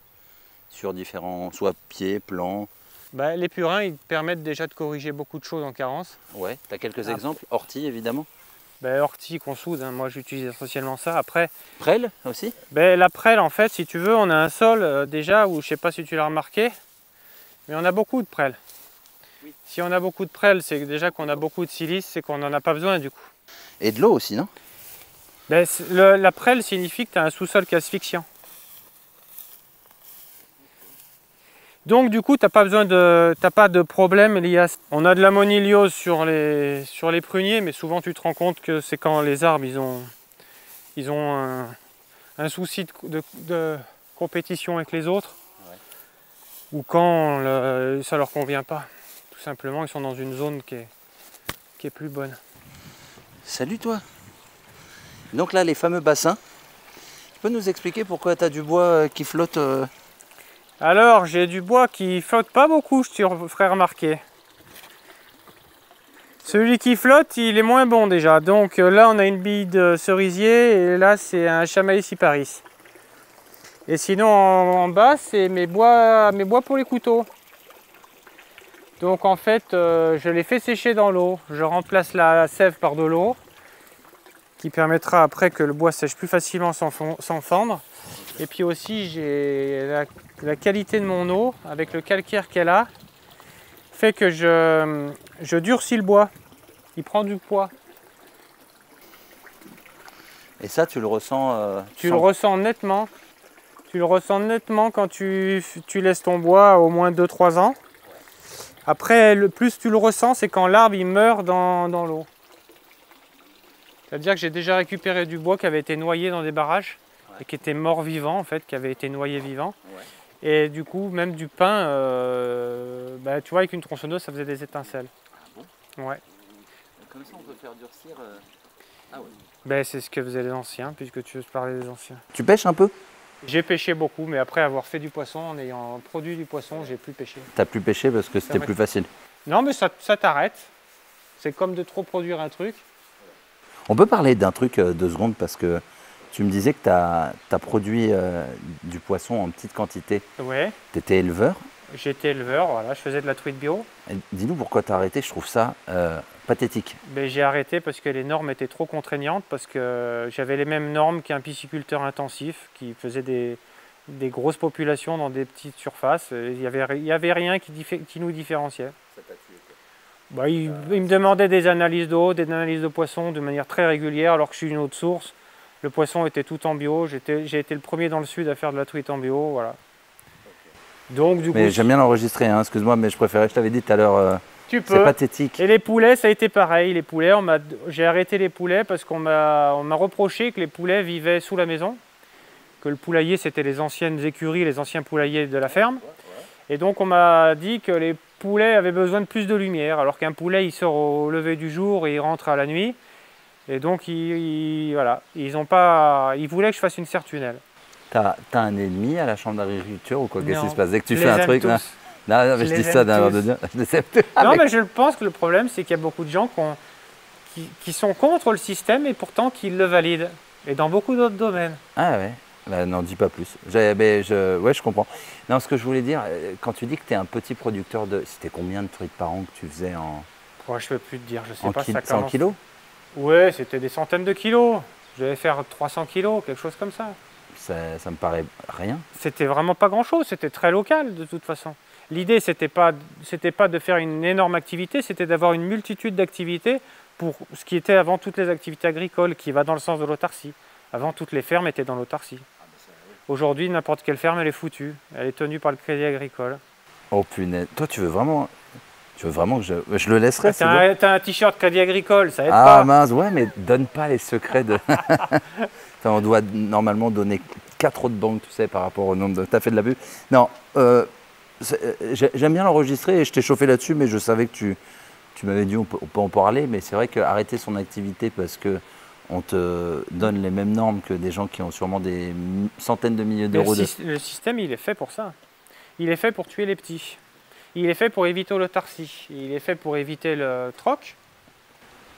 sur différents, soit pieds, plants? Bah, les purins, ils permettent déjà de corriger beaucoup de choses en carence. Ouais, tu as quelques exemples? Ortie évidemment? Bah, ortie qu'on soude, hein. Moi j'utilise essentiellement ça. Après, prêle aussi? Bah, la prêle, en fait, si tu veux, on a un sol déjà où, je sais pas si tu l'as remarqué, mais on a beaucoup de prêle. Oui. Si on a beaucoup de prêle, c'est déjà qu'on a beaucoup de silice, c'est qu'on n'en a pas besoin du coup. Et de l'eau aussi, non? Bah, la prêle signifie que tu as un sous-sol qui est asphyxiant. Donc du coup, tu n'as pas besoin pas de problème lié à ça. On a de l'ammoniliose sur les pruniers, mais souvent tu te rends compte que c'est quand les arbres ils ont un souci de compétition avec les autres, ouais. Ou quand ça leur convient pas. Tout simplement, ils sont dans une zone qui est plus bonne. Salut toi. Donc là, les fameux bassins. Tu peux nous expliquer pourquoi tu as du bois qui flotte Alors, j'ai du bois qui flotte pas beaucoup, je te ferai remarquer. Celui qui flotte, il est moins bon déjà. Donc là, on a une bille de cerisier et là, c'est un chamaï cyparis. Et sinon, en bas, c'est mes bois pour les couteaux. Donc en fait, je les fais sécher dans l'eau. Je remplace la sève par de l'eau, qui permettra après que le bois sèche plus facilement sans fendre. Et puis aussi, j'ai la qualité de mon eau, avec le calcaire qu'elle a, fait que je durcis le bois. Il prend du poids. Et ça, tu le ressens Tu le ressens nettement. Tu le ressens nettement quand tu laisses ton bois au moins 2-3 ans. Après, le plus tu le ressens, c'est quand l'arbre il meurt dans l'eau. C'est-à-dire que j'ai déjà récupéré du bois qui avait été noyé dans des barrages, ouais. Et qui était mort vivant en fait, qui avait été noyé vivant. Ouais. Et du coup, même du pain, bah, tu vois, avec une tronçonneuse, ça faisait des étincelles. Ah bon? Ouais. Comme ça, on peut faire durcir... Ah ouais. Ben, c'est ce que faisaient les anciens, puisque tu veux parler des anciens. Tu pêches un peu? J'ai pêché beaucoup, mais après avoir fait du poisson, en ayant produit du poisson, j'ai plus pêché. T'as plus pêché parce que c'était plus facile. Non, mais ça t'arrête. C'est comme de trop produire un truc. On peut parler d'un truc 2 secondes parce que tu me disais que tu as produit du poisson en petite quantité. Ouais. Tu étais éleveur. J'étais éleveur, voilà, je faisais de la truite bio. Dis-nous pourquoi tu as arrêté, je trouve ça pathétique. Ben, j'ai arrêté parce que les normes étaient trop contraignantes, parce que j'avais les mêmes normes qu'un pisciculteur intensif qui faisait des grosses populations dans des petites surfaces. Il y avait rien qui nous différenciait. Bah, il me demandait des analyses d'eau, des analyses de poissons de manière très régulière, alors que je suis une autre source. Le poisson était tout en bio. J'ai été le premier dans le sud à faire de la truite en bio. Voilà. Donc, du coup, j'aime bien l'enregistrer, hein, excuse-moi, mais je préférais, je t'avais dit tout à l'heure, c'est pathétique. Et les poulets, ça a été pareil. Les poulets, j'ai arrêté les poulets parce qu'on m'a reproché que les poulets vivaient sous la maison, que le poulailler, c'était les anciennes écuries, les anciens poulaillers de la ferme. Et donc, on m'a dit que les poulets avaient besoin de plus de lumière, alors qu'un poulet, il sort au lever du jour et il rentre à la nuit. Et donc, voilà, ils voulaient que je fasse une serre-tunnelle. T'as un ennemi à la chambre d'agriculture ou quoi? Qu'est-ce qui se passe? Dès que tu je fais un truc là... Non, mais je dis ça d'un air de dire. Non, mais je pense que le problème, c'est qu'il y a beaucoup de gens qui sont contre le système et pourtant qui le valident. Et dans beaucoup d'autres domaines. Ah ouais, bah, n'en dis pas plus. Ouais, je comprends. Non, ce que je voulais dire, quand tu dis que tu es un petit producteur de... C'était combien de truites par an que tu faisais en... Ouais, je peux plus te dire, je sais pas. 100 kilos? Ouais, c'était des centaines de kilos. Je devais faire 300 kilos, quelque chose comme ça. Ça me paraît rien. C'était vraiment pas grand-chose, c'était très local de toute façon. L'idée, c'était pas de faire une énorme activité, c'était d'avoir une multitude d'activités pour ce qui était avant toutes les activités agricoles, qui va dans le sens de l'autarcie. Avant, toutes les fermes étaient dans l'autarcie. Aujourd'hui, n'importe quelle ferme, elle est foutue. Elle est tenue par le Crédit Agricole. Oh punaise. Toi, tu veux vraiment que je le laisserai? T'as un t-shirt Crédit Agricole, ça aide pas. Ah mince, ouais, mais donne pas les secrets de... On doit normalement donner 4 autres banques, tu sais, par rapport au nombre de... T'as fait de la pub? Non, j'aime bien l'enregistrer et je t'ai chauffé là-dessus, mais je savais que tu m'avais dit on peut en parler, mais c'est vrai qu'arrêter son activité parce qu'on te donne les mêmes normes que des gens qui ont sûrement des centaines de milliers d'euros. Le système, il est fait pour ça. Il est fait pour tuer les petits. Il est fait pour éviter l'autarcie. Il est fait pour éviter le troc.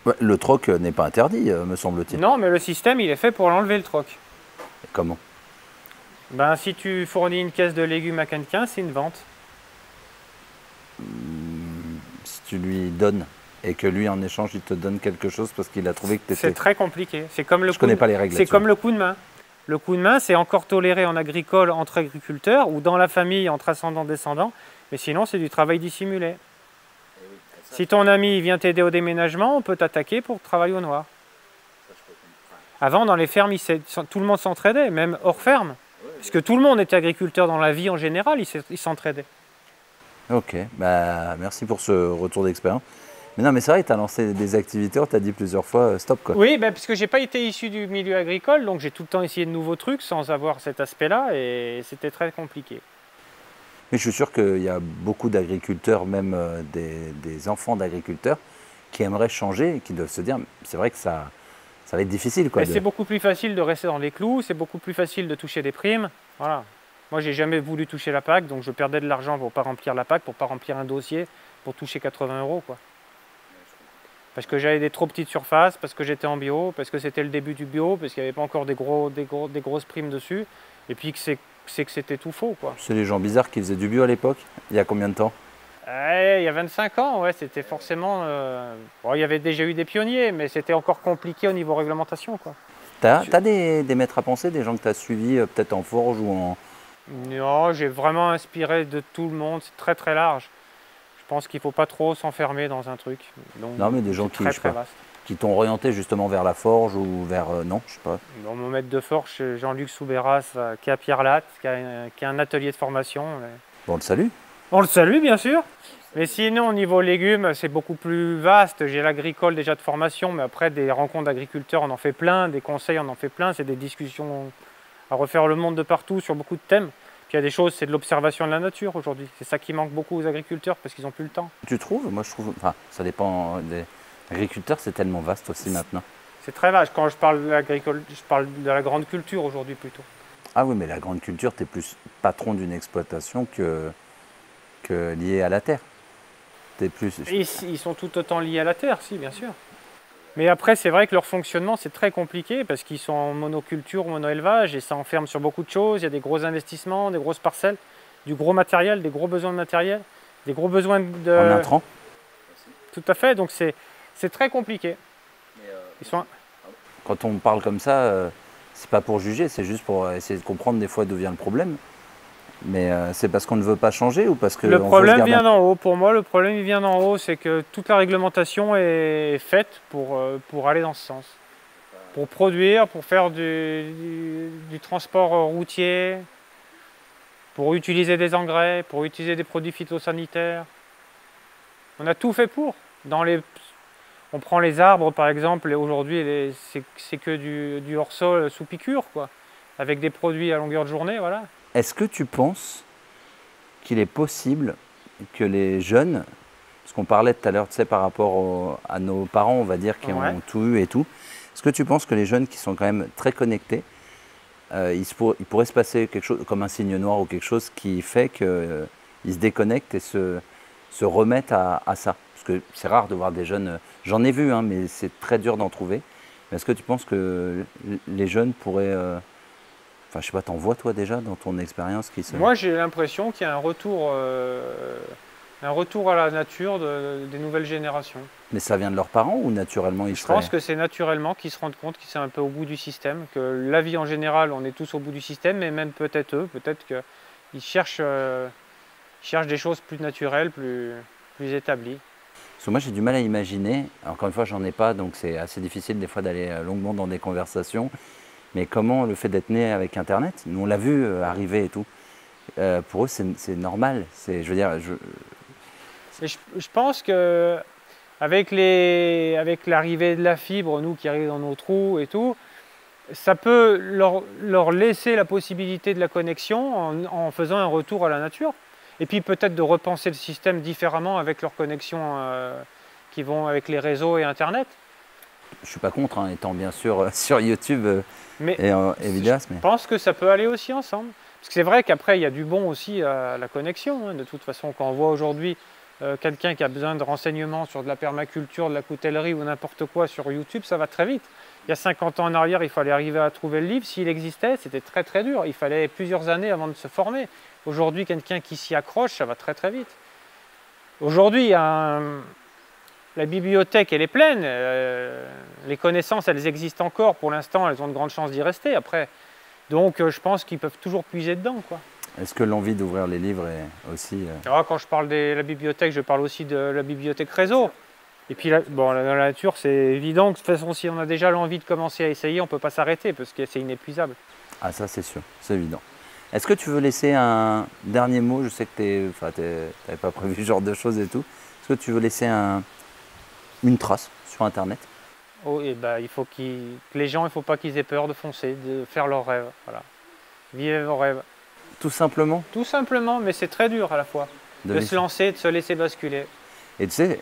Ouais, le troc n'est pas interdit, me semble-t-il. Non, mais le système, il est fait pour l'enlever, le troc. Et comment? Ben, si tu fournis une caisse de légumes à quelqu'un, c'est une vente. Si tu lui donnes et que lui, en échange, il te donne quelque chose parce qu'il a trouvé que tu étais... C'est très compliqué. C'est comme le Je connais pas les règles. C'est comme le coup de main. Le coup de main, c'est encore toléré en agricole entre agriculteurs ou dans la famille entre ascendants-descendants, mais sinon, c'est du travail dissimulé. Si ton ami vient t'aider au déménagement, on peut t'attaquer pour travail au noir. Avant, dans les fermes, tout le monde s'entraidait, même hors ferme. Puisque tout le monde était agriculteur dans la vie en général, ils s'entraidaient. Ok, bah, merci pour ce retour d'expérience. Mais non, mais c'est vrai, tu as lancé des activités, tu as dit plusieurs fois stop quoi. Oui, bah, parce que je n'ai pas été issu du milieu agricole, donc j'ai tout le temps essayé de nouveaux trucs sans avoir cet aspect-là, et c'était très compliqué. Mais je suis sûr qu'il y a beaucoup d'agriculteurs, même des enfants d'agriculteurs, qui aimeraient changer et qui doivent se dire, c'est vrai que ça va être difficile. C'est beaucoup plus facile de rester dans les clous, c'est beaucoup plus facile de toucher des primes. Voilà. Moi, j'ai jamais voulu toucher la PAC, donc je perdais de l'argent pour ne pas remplir la PAC, pour ne pas remplir un dossier, pour toucher 80 €. Quoi. Parce que j'avais des trop petites surfaces, parce que j'étais en bio, parce que c'était le début du bio, parce qu'il n'y avait pas encore des grosses primes dessus, et puis que c'était tout faux. C'est les gens bizarres qui faisaient du bio à l'époque. Il y a combien de temps? Il y a 25 ans, ouais, c'était forcément... Bon, il y avait déjà eu des pionniers, mais c'était encore compliqué au niveau réglementation. Tu as des maîtres à penser, des gens que tu as suivis peut-être en forge ou en... Non, j'ai vraiment inspiré de tout le monde, c'est très très large. Je pense qu'il ne faut pas trop s'enfermer dans un truc. Donc, non, mais des gens qui t'ont orienté justement vers la forge ou vers... non, je sais pas. Bon, mon maître de forge, c'est Jean-Luc Soubéras, qui est à Pierre-Latte, qui a un atelier de formation. Bon, on le salue. On le salue, bien sûr. Mais sinon, au niveau légumes, c'est beaucoup plus vaste. J'ai l'agricole déjà de formation, mais après, des rencontres d'agriculteurs, on en fait plein. Des conseils, on en fait plein. C'est des discussions à refaire le monde de partout sur beaucoup de thèmes. Puis il y a des choses, c'est de l'observation de la nature aujourd'hui. C'est ça qui manque beaucoup aux agriculteurs parce qu'ils n'ont plus le temps. Tu trouves? Moi, je trouve... Enfin, ça dépend des agriculteurs, c'est tellement vaste aussi maintenant. C'est très vaste. Quand je parle de l'agricole, je parle de la grande culture aujourd'hui plutôt. Ah oui, mais la grande culture, tu es plus patron d'une exploitation que lié à la terre. T'es plus... Ils sont tout autant liés à la terre, si, bien sûr. Mais après, c'est vrai que leur fonctionnement, c'est très compliqué parce qu'ils sont en monoculture, mono-élevage, et ça enferme sur beaucoup de choses. Il y a des gros investissements, des grosses parcelles, du gros matériel, des gros besoins de matériel, des gros besoins de... En intrants. Tout à fait, donc c'est très compliqué. Ils sont... Quand on parle comme ça, c'est pas pour juger, c'est juste pour essayer de comprendre des fois d'où vient le problème. Mais c'est parce qu'on ne veut pas changer ou parce que... Le problème vient d'en haut. Pour moi, le problème il vient d'en haut, c'est que toute la réglementation est faite pour aller dans ce sens. Pour produire, pour faire du transport routier, pour utiliser des engrais, pour utiliser des produits phytosanitaires. On a tout fait pour. On prend les arbres par exemple, et aujourd'hui c'est que du hors-sol sous piqûre, quoi, avec des produits à longueur de journée, voilà. Est-ce que tu penses qu'il est possible que les jeunes, parce qu'on parlait tout à l'heure, tu sais, par rapport à nos parents, on va dire, qui ont tout eu et tout, est-ce que tu penses que les jeunes qui sont quand même très connectés, il pourrait se passer quelque chose comme un signe noir ou quelque chose qui fait qu'ils se déconnectent et se remettent à ça? Parce que c'est rare de voir des jeunes, j'en ai vu, hein, mais c'est très dur d'en trouver. Est-ce que tu penses que les jeunes pourraient... Enfin, je sais pas, t'en vois toi déjà dans ton expérience qui se... Moi, j'ai l'impression qu'il y a un retour à la nature des nouvelles générations. Mais ça vient de leurs parents ou naturellement ils Je pense que c'est naturellement qu'ils se rendent compte qu'ils sont un peu au bout du système, que la vie en général, on est tous au bout du système, mais même peut-être eux, peut-être qu'ils cherchent des choses plus naturelles, plus établies. Parce que moi, j'ai du mal à imaginer, encore une fois, j'en ai pas, donc c'est assez difficile des fois d'aller longuement dans des conversations. Mais comment le fait d'être né avec Internet, nous on l'a vu arriver et tout, pour eux c'est normal. Je veux dire, je pense que avec l'arrivée de la fibre, nous qui arrive dans nos trous et tout, ça peut leur laisser la possibilité de la connexion en faisant un retour à la nature. Et puis peut-être de repenser le système différemment avec leurs connexions qui vont avec les réseaux et Internet. Je suis pas contre, hein, étant bien sûr sur YouTube et vidéastes. Je pense que ça peut aller aussi ensemble. Parce que c'est vrai qu'après, il y a du bon aussi à la connexion. Hein. De toute façon, quand on voit aujourd'hui quelqu'un qui a besoin de renseignements sur de la permaculture, de la coutellerie ou n'importe quoi sur YouTube, ça va très vite. Il y a 50 ans en arrière, il fallait arriver à trouver le livre. S'il existait, c'était très très dur. Il fallait plusieurs années avant de se former. Aujourd'hui, quelqu'un qui s'y accroche, ça va très très vite. Aujourd'hui, la bibliothèque, elle est pleine. Les connaissances, elles existent encore. Pour l'instant, elles ont de grandes chances d'y rester. Après, donc, je pense qu'ils peuvent toujours puiser dedans, quoi. Est-ce que l'envie d'ouvrir les livres est aussi... Quand je parle de la bibliothèque, je parle aussi de la bibliothèque réseau. Et puis, dans la nature, c'est évident que de toute façon, si on a déjà l'envie de commencer à essayer, on ne peut pas s'arrêter parce que c'est inépuisable. Ah, ça, c'est sûr. C'est évident. Est-ce que tu veux laisser un dernier mot? Je sais que tu n'avais pas prévu ce genre de choses et tout. Est-ce que tu veux laisser une trace sur Internet? Oh, et ben, il faut que les gens, il ne faut pas qu'ils aient peur de foncer, de faire leurs rêves. Voilà. Vivez vos rêves. Tout simplement? Tout simplement, mais c'est très dur à la fois. De se lancer, de se laisser basculer. Et tu sais,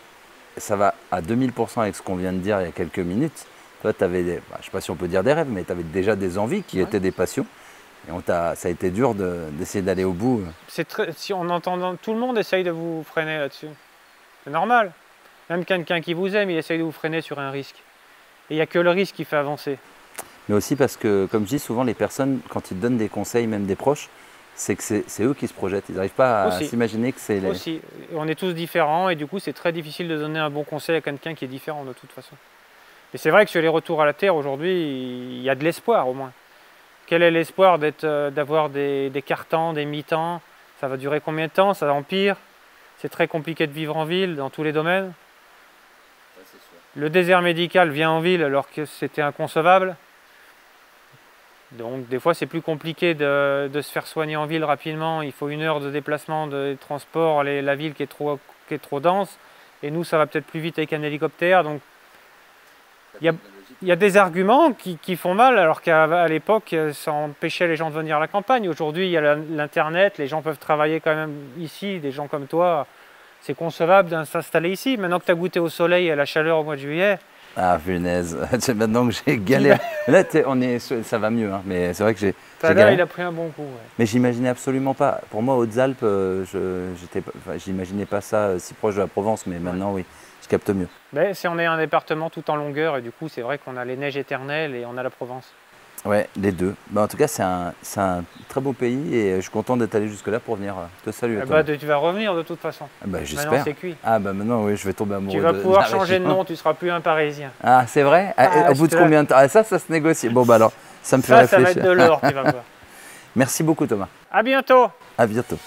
ça va à 2000% avec ce qu'on vient de dire il y a quelques minutes. Toi, tu avais, je ne sais pas si on peut dire des rêves, mais tu avais déjà des envies qui étaient des passions. Et ça a été dur d'essayer d'aller au bout. Si on entend, tout le monde essaye de vous freiner là-dessus. C'est normal. Même quelqu'un qui vous aime, il essaye de vous freiner sur un risque. Et il n'y a que le risque qui fait avancer. Mais aussi parce que, comme je dis souvent, les personnes, quand ils donnent des conseils, même des proches, c'est que c'est eux qui se projettent. Ils n'arrivent pas à s'imaginer que c'est les... Aussi. On est tous différents et du coup, c'est très difficile de donner un bon conseil à quelqu'un qui est différent de toute façon. Mais c'est vrai que sur les retours à la Terre, aujourd'hui, il y a de l'espoir au moins. Quel est l'espoir d'avoir des cartons, des mi-temps? Ça va durer combien de temps? Ça empire? C'est très compliqué de vivre en ville, dans tous les domaines. Le désert médical vient en ville alors que c'était inconcevable. Donc des fois c'est plus compliqué de se faire soigner en ville rapidement. Il faut 1 heure de déplacement de transport, la ville qui est trop dense. Et nous ça va peut-être plus vite avec un hélicoptère. Donc il y a des arguments qui font mal alors qu'à l'époque ça empêchait les gens de venir à la campagne. Aujourd'hui il y a l'internet, les gens peuvent travailler quand même ici, des gens comme toi. C'est concevable de s'installer ici. Maintenant que tu as goûté au soleil et à la chaleur au mois de juillet, Ah, punaise. C'est maintenant que j'ai galéré. Là, ça va mieux, hein, mais c'est vrai que j'ai Là, il a pris un bon coup. Ouais. Mais j'imaginais absolument pas. Pour moi, Hautes-Alpes, j'imaginais pas ça si proche de la Provence, mais maintenant, oui, je capte mieux. Mais si on est un département tout en longueur, et du coup, c'est vrai qu'on a les neiges éternelles et on a la Provence. Ouais, les deux. Bah, en tout cas, c'est un très beau pays et je suis content d'être allé jusque-là pour venir te saluer. Tu vas revenir de toute façon. Bah, j'espère. Maintenant, c'est cuit. Ah, bah maintenant, oui, je vais tomber amoureux Tu vas pouvoir de la changer de région. nom, tu seras plus un Parisien. Ah, c'est vrai? Au bout de combien de temps? Ça se négocie. Bon, bah alors, ça me fait réfléchir. Ça va être de l'or, tu vas voir. Merci beaucoup, Thomas. À bientôt. À bientôt.